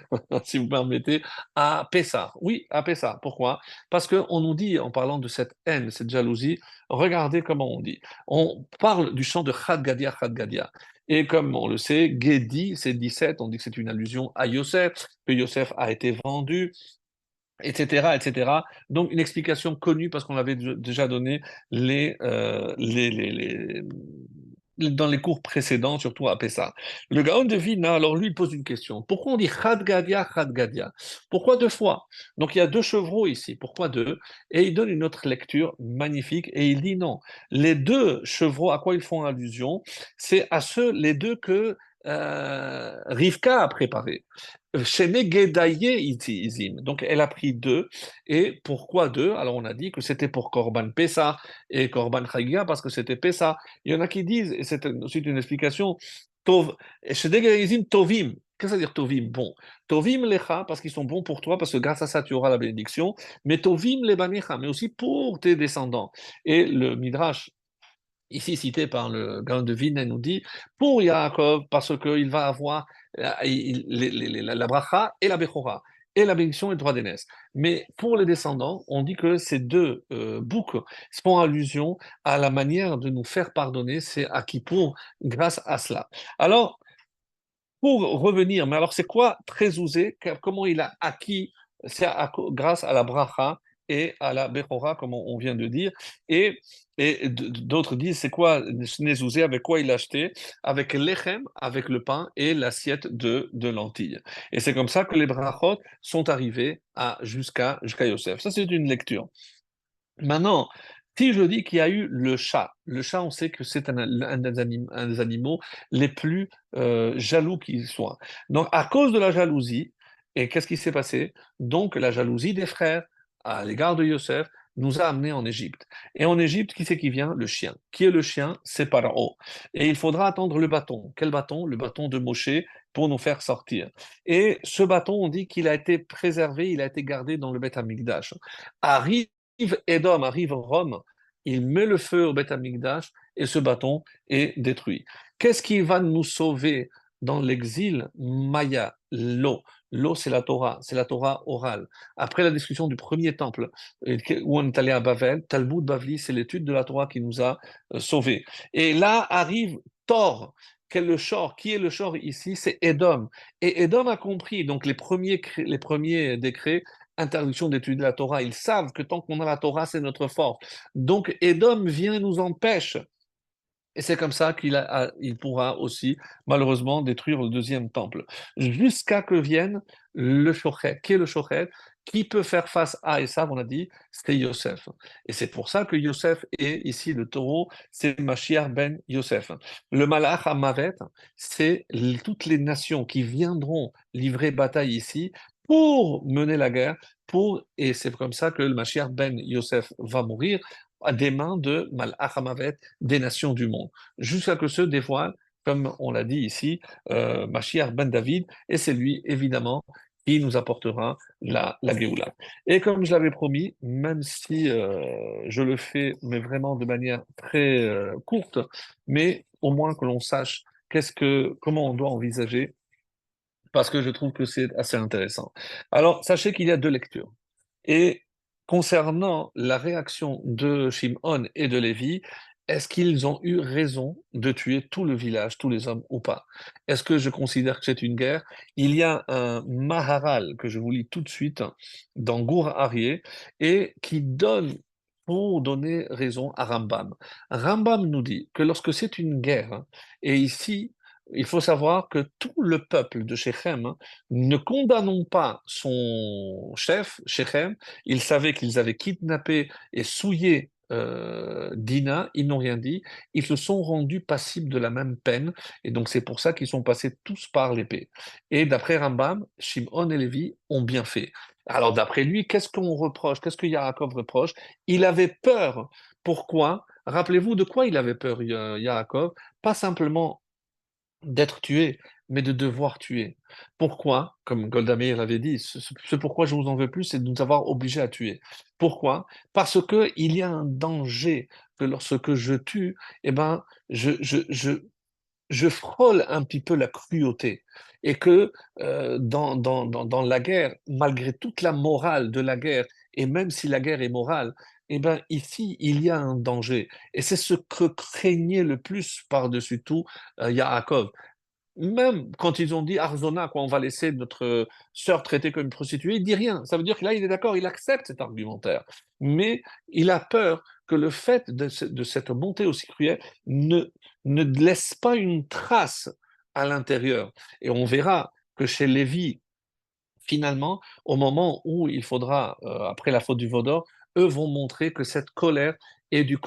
si vous permettez, à Pessah. Oui, à Pessah. Pourquoi? Parce qu'on nous dit, en parlant de cette haine, cette jalousie, regardez comment on dit. On parle du chant de Chad Gadia, Chad Gadia. Et comme on le sait, Gedi, c'est 17, on dit que c'est une allusion à Yosef, que Yosef a été vendu, etc., etc. Donc, une explication connue parce qu'on avait déjà donné dans les cours précédents, surtout à Pessah. Le Gaon de Vilna, alors lui, il pose une question. Pourquoi on dit Chad Gadia, Chad Gadia? Pourquoi deux fois? Donc, il y a deux chevreaux ici. Pourquoi deux? Et il donne une autre lecture magnifique et il dit non. Les deux chevreaux, à quoi ils font allusion? C'est à les deux que Rivka a préparés. Izim. Donc elle a pris deux. Et pourquoi deux? Alors on a dit que c'était pour Korban Pessa et Korban Chagiga parce que c'était Pessa. Il y en a qui disent, et c'est ensuite une explication, Tov, Izim Tovim. Qu'est-ce que ça veut dire Tovim? Bon. Tovim Lecha, parce qu'ils sont bons pour toi, parce que grâce à ça tu auras la bénédiction. Mais Tovim Lebanecha, mais aussi pour tes descendants. Et le Midrash ici cité par le Gaon de Vilna, nous dit pour Yaakov, parce qu'il va avoir la bracha et la bechora, et la bénédiction et le droit d'aînesse. Mais pour les descendants, on dit que ces deux boucs font allusion à la manière de nous faire pardonner, c'est à Kippour, grâce à cela. Alors, pour revenir, mais alors c'est quoi Trézouzé? Comment il a acquis? C'est grâce à la bracha et à la bechora, comme on vient de dire. Et, et d'autres disent, c'est quoi Nézouzé? Avec quoi il a acheté? Avec l'echem, avec le pain et l'assiette de lentilles. Et c'est comme ça que les brachot sont arrivés jusqu'à Yosef. Ça, c'est une lecture. Maintenant, si je dis qu'il y a eu le chat, on sait que c'est un des animaux les plus jaloux qui soient. Donc, à cause de la jalousie, et qu'est-ce qui s'est passé? Donc, la jalousie des frères à l'égard de Yosef nous a amenés en Égypte. Et en Égypte, qui c'est qui vient? Le chien. Qui est le chien? C'est Pharaon. Et il faudra attendre le bâton. Quel bâton? Le bâton de Moshe pour nous faire sortir. Et ce bâton, on dit qu'il a été préservé, il a été gardé dans le Beth Amikdash. Arrive Édom, arrive Rome, il met le feu au Beth Amikdash et ce bâton est détruit. Qu'est-ce qui va nous sauver dans l'exil? Maya, l'eau. L'eau, c'est la Torah orale. Après la discussion du premier temple, où on est allé à Bavel, Talmud Bavli, c'est l'étude de la Torah qui nous a sauvés. Et là arrive Thor. Quel est le Shor? Qui est le Shor ici? C'est Édom. Et Édom a compris, donc les premiers décrets, interdiction d'étudier la Torah. Ils savent que tant qu'on a la Torah, c'est notre force. Donc Édom vient et nous empêche. Et c'est comme ça il pourra aussi, malheureusement, détruire le deuxième temple. Jusqu'à que vienne le Shochet. Qui est le Shochet? Qui peut faire face à Esav, on a dit, c'est Yosef. Et c'est pour ça que Yosef est ici le taureau, c'est Mashiach ben Yosef. Le Malach Amavet, c'est toutes les nations qui viendront livrer bataille ici pour mener la guerre, et c'est comme ça que le Mashiach ben Yosef va mourir à des mains de Malach Hamavet, des nations du monde, jusqu'à que se dévoile, comme on l'a dit ici, Mashiach ben David, et c'est lui, évidemment, qui nous apportera la Géoula. Et comme je l'avais promis, même si je le fais, mais vraiment de manière très courte, mais au moins que l'on sache comment on doit envisager, parce que je trouve que c'est assez intéressant. Alors, sachez qu'il y a deux lectures. Et concernant la réaction de Shimon et de Lévi, est-ce qu'ils ont eu raison de tuer tout le village, tous les hommes ou pas? Est-ce que je considère que c'est une guerre? Il y a un Maharal que je vous lis tout de suite dans Gour Aryeh et qui donne pour donner raison à Rambam. Rambam nous dit que lorsque c'est une guerre, et ici, il faut savoir que tout le peuple de Shechem ne condamnons pas son chef, Shechem. Ils savaient qu'ils avaient kidnappé et souillé Dina, ils n'ont rien dit, ils se sont rendus passibles de la même peine, et donc c'est pour ça qu'ils sont passés tous par l'épée. Et d'après Rambam, Shimon et Lévi ont bien fait. Alors d'après lui, qu'est-ce qu'on reproche? Qu'est-ce que Yaakov reproche? Il avait peur. Pourquoi? Rappelez-vous de quoi il avait peur, Yaakov? Pas simplement d'être tué, mais de devoir tuer. Pourquoi? Comme Golda Meir l'avait dit, ce pourquoi je vous en veux plus, c'est de nous avoir obligés à tuer. Pourquoi? Parce que il y a un danger que lorsque je tue, eh ben, je frôle un petit peu la cruauté. Et que dans la guerre, malgré toute la morale de la guerre, et même si la guerre est morale, eh ben, ici, il y a un danger. Et c'est ce que craignait le plus par-dessus tout Yaakov. Même quand ils ont dit Arzona, quoi, on va laisser notre sœur traiter comme une prostituée, il dit rien. Ça veut dire que là, il est d'accord, il accepte cet argumentaire. Mais il a peur que le fait de cette montée aussi cruelle ne laisse pas une trace à l'intérieur. Et on verra que chez Lévi, finalement, au moment où il faudra, après la faute du Vaudor, eux vont montrer que cette colère est du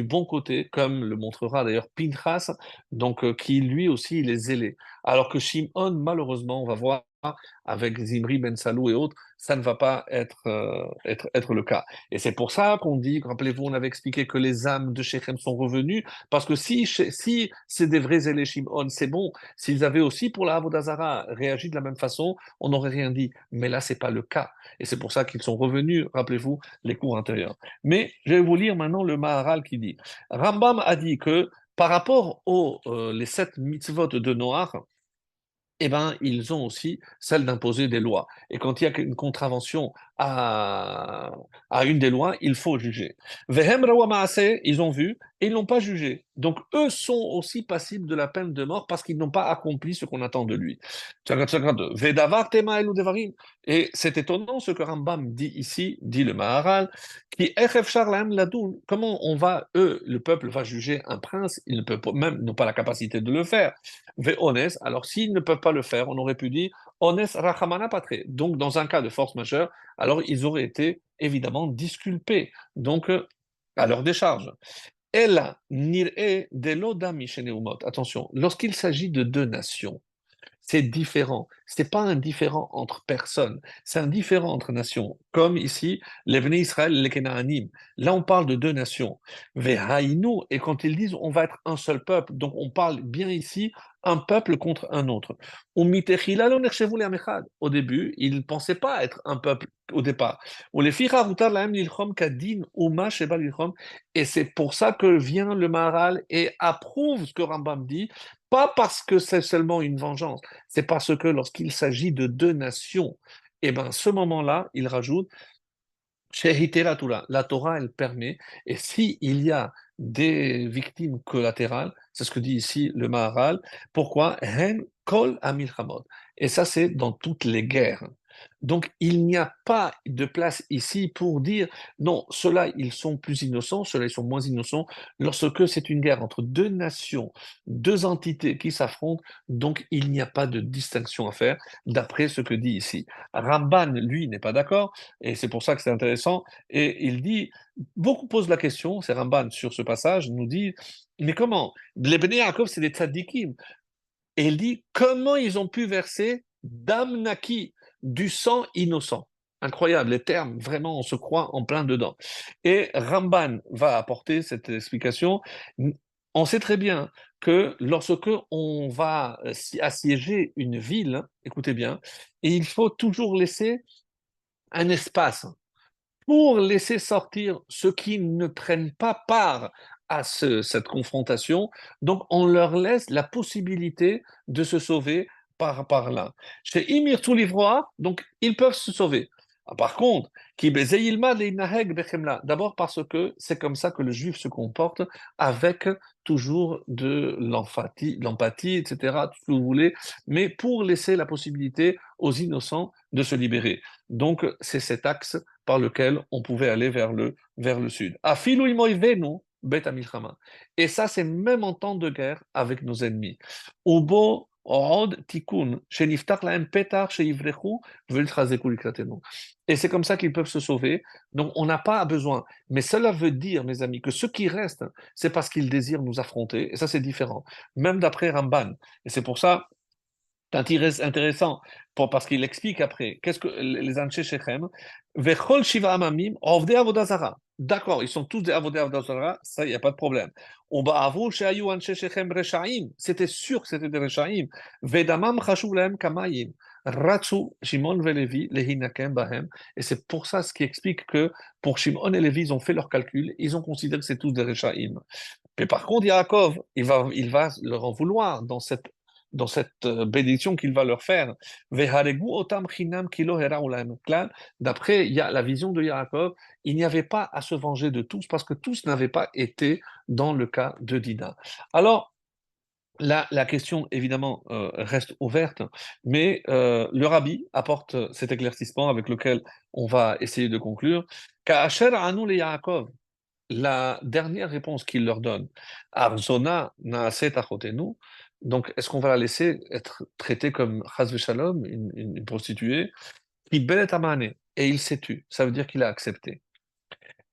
bon côté, comme le montrera d'ailleurs Pinchas, donc qui lui aussi il est zélé. Alors que Shimon, malheureusement, on va voir avec Zimri, Ben Salou et autres, ça ne va pas être le cas. Et c'est pour ça qu'on dit, rappelez-vous, on avait expliqué que les âmes de Shechem sont revenues, parce que si c'est des vrais zélés Shimon, c'est bon. S'ils avaient aussi pour la Avodazara réagi de la même façon, on n'aurait rien dit. Mais là, c'est pas le cas. Et c'est pour ça qu'ils sont revenus, rappelez-vous, les cours intérieurs. Mais je vais vous lire maintenant le Maharal qui dit, Rambam a dit que par rapport aux les 7 mitzvot de Noach, eh ben, ils ont aussi celle d'imposer des lois. Et quand il y a une contravention à une des lois, il faut juger. Vehem rawa maaseh, ils ont vu et ils n'ont pas jugé. Donc eux sont aussi passibles de la peine de mort parce qu'ils n'ont pas accompli ce qu'on attend de lui. Vedavar tema elu devarim. Et c'est étonnant ce que Rambam dit ici, dit le Maharal, qui comment on va, eux, le peuple va juger un prince, ils ne peuvent pas, même n'ont pas la capacité de le faire. Ve'ones, alors s'ils ne peuvent pas le faire, on aurait pu dire ones rachamana patre. Donc dans un cas de force majeure, alors ils auraient été évidemment disculpés, donc à leur décharge. Ella nir'e de l'odami sheneumot. Attention, lorsqu'il s'agit de 2 nations, c'est différent. C'est pas un différent entre personnes, c'est un différent entre nations. Comme ici, les Bnei Israël, les Kenaanim. Là, on parle de 2 nations. Vehaïnu, et quand ils disent on va être un seul peuple, donc on parle bien ici un peuple contre un autre. Umitechila lo nechshevu le'am echad. Au début, ils ne pensaient pas être un peuple au départ. Ou les ficha mutar lahem lilchom kadin uma sheba lilchom. Et c'est pour ça que vient le Maharal et approuve ce que Rambam dit, pas parce que c'est seulement une vengeance, c'est parce que lorsqu'il s'agit de 2 nations, et ben ce moment-là, il rajoute Shehite la Torah. La Torah, elle permet, et s'il y a des victimes collatérales, c'est ce que dit ici le Maharal, pourquoi? Hen kol amilchamot. Et ça, c'est dans toutes les guerres. Donc, il n'y a pas de place ici pour dire non, ceux-là, ils sont plus innocents, ceux-là, ils sont moins innocents, lorsque c'est une guerre entre 2 nations, 2 entités qui s'affrontent, donc il n'y a pas de distinction à faire, d'après ce que dit ici. Ramban, lui, n'est pas d'accord, et c'est pour ça que c'est intéressant. Et il dit, beaucoup posent la question, c'est Ramban sur ce passage, nous dit, mais comment? Les Bnei Yaakov, c'est des tzadikim. Et il dit, comment ils ont pu verser dam naki, du sang innocent? Incroyable, les termes, vraiment, on se croit en plein dedans. Et Ramban va apporter cette explication. On sait très bien que lorsque on va assiéger une ville, écoutez bien, et il faut toujours laisser un espace pour laisser sortir ceux qui ne prennent pas part à cette confrontation. Donc, on leur laisse la possibilité de se sauver par là. Chez Imir Toulivroa, donc, ils peuvent se sauver. Par contre, qui bezei ilma leinaheg bechemla. D'abord parce que c'est comme ça que le juif se comporte avec toujours de l'empathie, etc., tout ce que vous voulez, mais pour laisser la possibilité aux innocents de se libérer. Donc, c'est cet axe par lequel on pouvait aller vers le sud. Afilu imoivenu bet hamilchama. Et ça, c'est même en temps de guerre avec nos ennemis. Ubo od tikun, sheniftach lahem petach sheivrechu, v'ultrazeku likratenu. Et c'est comme ça qu'ils peuvent se sauver. Donc, on n'a pas besoin. Mais cela veut dire, mes amis, que ceux qui restent, c'est parce qu'ils désirent nous affronter. Et ça, c'est différent. Même d'après Ramban. Et c'est pour ça, c'est intéressant, parce qu'il explique après, qu'est-ce que les Anshe Shechem, Vechol Shiva Amamim, Ovdei Avodah Zara. D'accord, ils sont tous des Avodei Avodah Zara, ça, il n'y a pas de problème. Uba'avu Shehayu Anshe Shechem Reshaim, c'était sûr que c'était des Reshaim. Vedamam Chashuv Lahem Kamayim. Ratsu, Shimon et Lévi, Lehinakem Bahem. Et c'est pour ça ce qui explique que pour Shimon et Lévi, ils ont fait leur calcul, ils ont considéré que c'est tous des Reshaim. Mais par contre, Yaakov, il va leur en vouloir dans cette bénédiction qu'il va leur faire. Veharegu otam chinam kilo hera ulahem. Là, d'après la vision de Yaakov, il n'y avait pas à se venger de tous parce que tous n'avaient pas été dans le cas de Dina. Alors, la question, évidemment, reste ouverte, mais le rabbi apporte cet éclaircissement avec lequel on va essayer de conclure. Ka'asher anu le Yaakov, la dernière réponse qu'il leur donne, Arzona naaset achotenu, donc est-ce qu'on va la laisser être traitée comme chas v'shalom, une prostituée, qui belet amane, et il s'est tu, ça veut dire qu'il a accepté.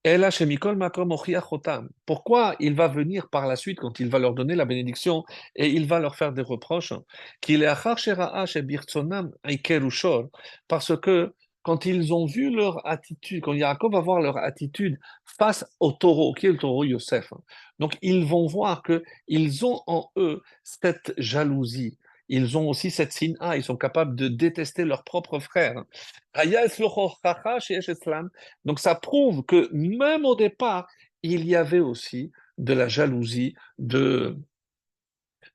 Ela shemikol makom ochiach otam. Pourquoi il va venir par la suite quand il va leur donner la bénédiction et il va leur faire des reproches? Qu'il est achar shera'a shebirtsonam ikerushor, parce que quand ils ont vu leur attitude, quand Yaakov va voir leur attitude face au taureau, qui est le taureau Yosef, donc ils vont voir que ils ont en eux cette jalousie. Ils ont aussi cette sina, ils sont capables de détester leurs propres frères. Donc ça prouve que même au départ, il y avait aussi de la jalousie, de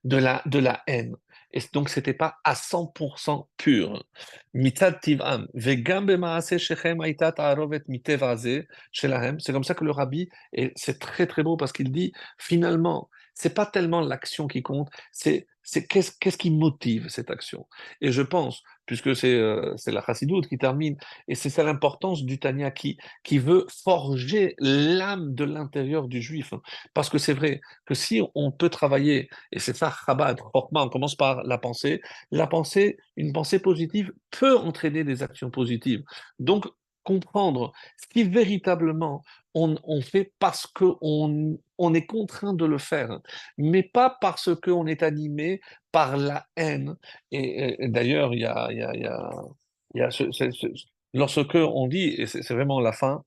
la haine. Et donc, ce n'était pas à 100% pur. Mitzad tiv'am, vegam b'maaseh shechem hayta ta'arovet miteva hazeh shelahem. C'est comme ça que le rabbi, et c'est très très beau parce qu'il dit, finalement, c'est pas tellement l'action qui compte, c'est qu'est-ce qui motive cette action. Et je pense, puisque c'est la chassidoute qui termine, et c'est ça l'importance du Tanya qui veut forger l'âme de l'intérieur du juif. Parce que c'est vrai que si on peut travailler, et c'est ça, Chabad, Chokma, on commence par la pensée, une pensée positive peut entraîner des actions positives. Donc, comprendre ce qui véritablement on fait parce qu'on est contraint de le faire, mais pas parce qu'on est animé par la haine. Et d'ailleurs, il y a lorsque on dit, et c'est vraiment la fin,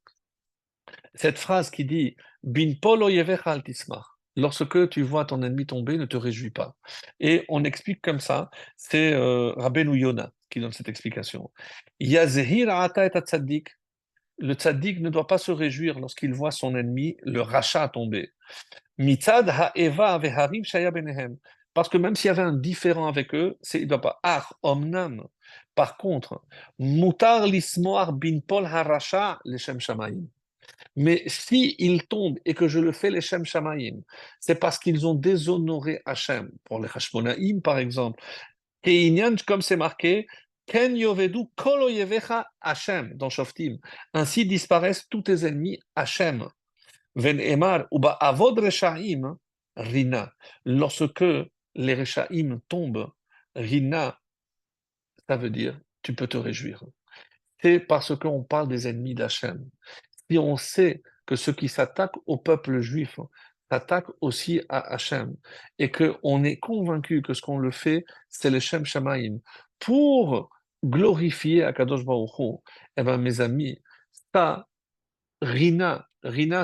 cette phrase qui dit Bin polo yevecha al tismach. Lorsque tu vois ton ennemi tomber, ne te réjouis pas. Et on explique comme ça, c'est Rabbeinu Yona qui donne cette explication. Yazehir ata et tzaddik. Le tzaddik ne doit pas se réjouir lorsqu'il voit son ennemi, le rachat, tomber. Mitzad ha'eva veharim shaya benehem. Parce que même s'il y avait un différent avec eux, il ne doit pas. Ah, omnam. Par contre, mutar lismoar bin pol harasha leshem shamayim. Mais si ils tombent et que je le fais les Shem Shamayim, c'est parce qu'ils ont déshonoré Hachem. Pour les Hashmonaïm, par exemple. Et Inyan, comme c'est marqué, Ken yovedu kol oyevecha Hachem, dans Shoftim. Ainsi disparaissent tous tes ennemis Hachem. Ven Emar, uba avod Reshaim, Rina. Lorsque les Reshaim tombent, Rina, ça veut dire, tu peux te réjouir. C'est parce qu'on parle des ennemis d'Hachem. Si on sait que ceux qui s'attaquent au peuple juif s'attaquent aussi à Hachem, et qu'on est convaincu que ce qu'on le fait, c'est le Shem Shamaim, pour glorifier Akadosh Baruch Hu, eh bien, mes amis, ça, Rina,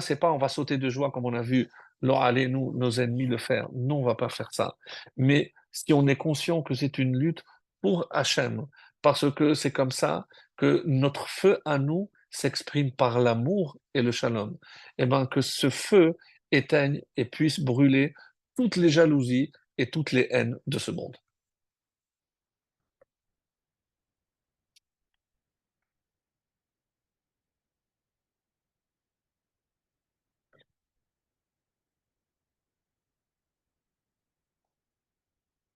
c'est pas on va sauter de joie comme on a vu allez, nous, nos ennemis le faire. Non, on va pas faire ça. Mais si on est conscient que c'est une lutte pour Hachem, parce que c'est comme ça que notre feu à nous s'exprime par l'amour et le shalom, et bien que ce feu éteigne et puisse brûler toutes les jalousies et toutes les haines de ce monde.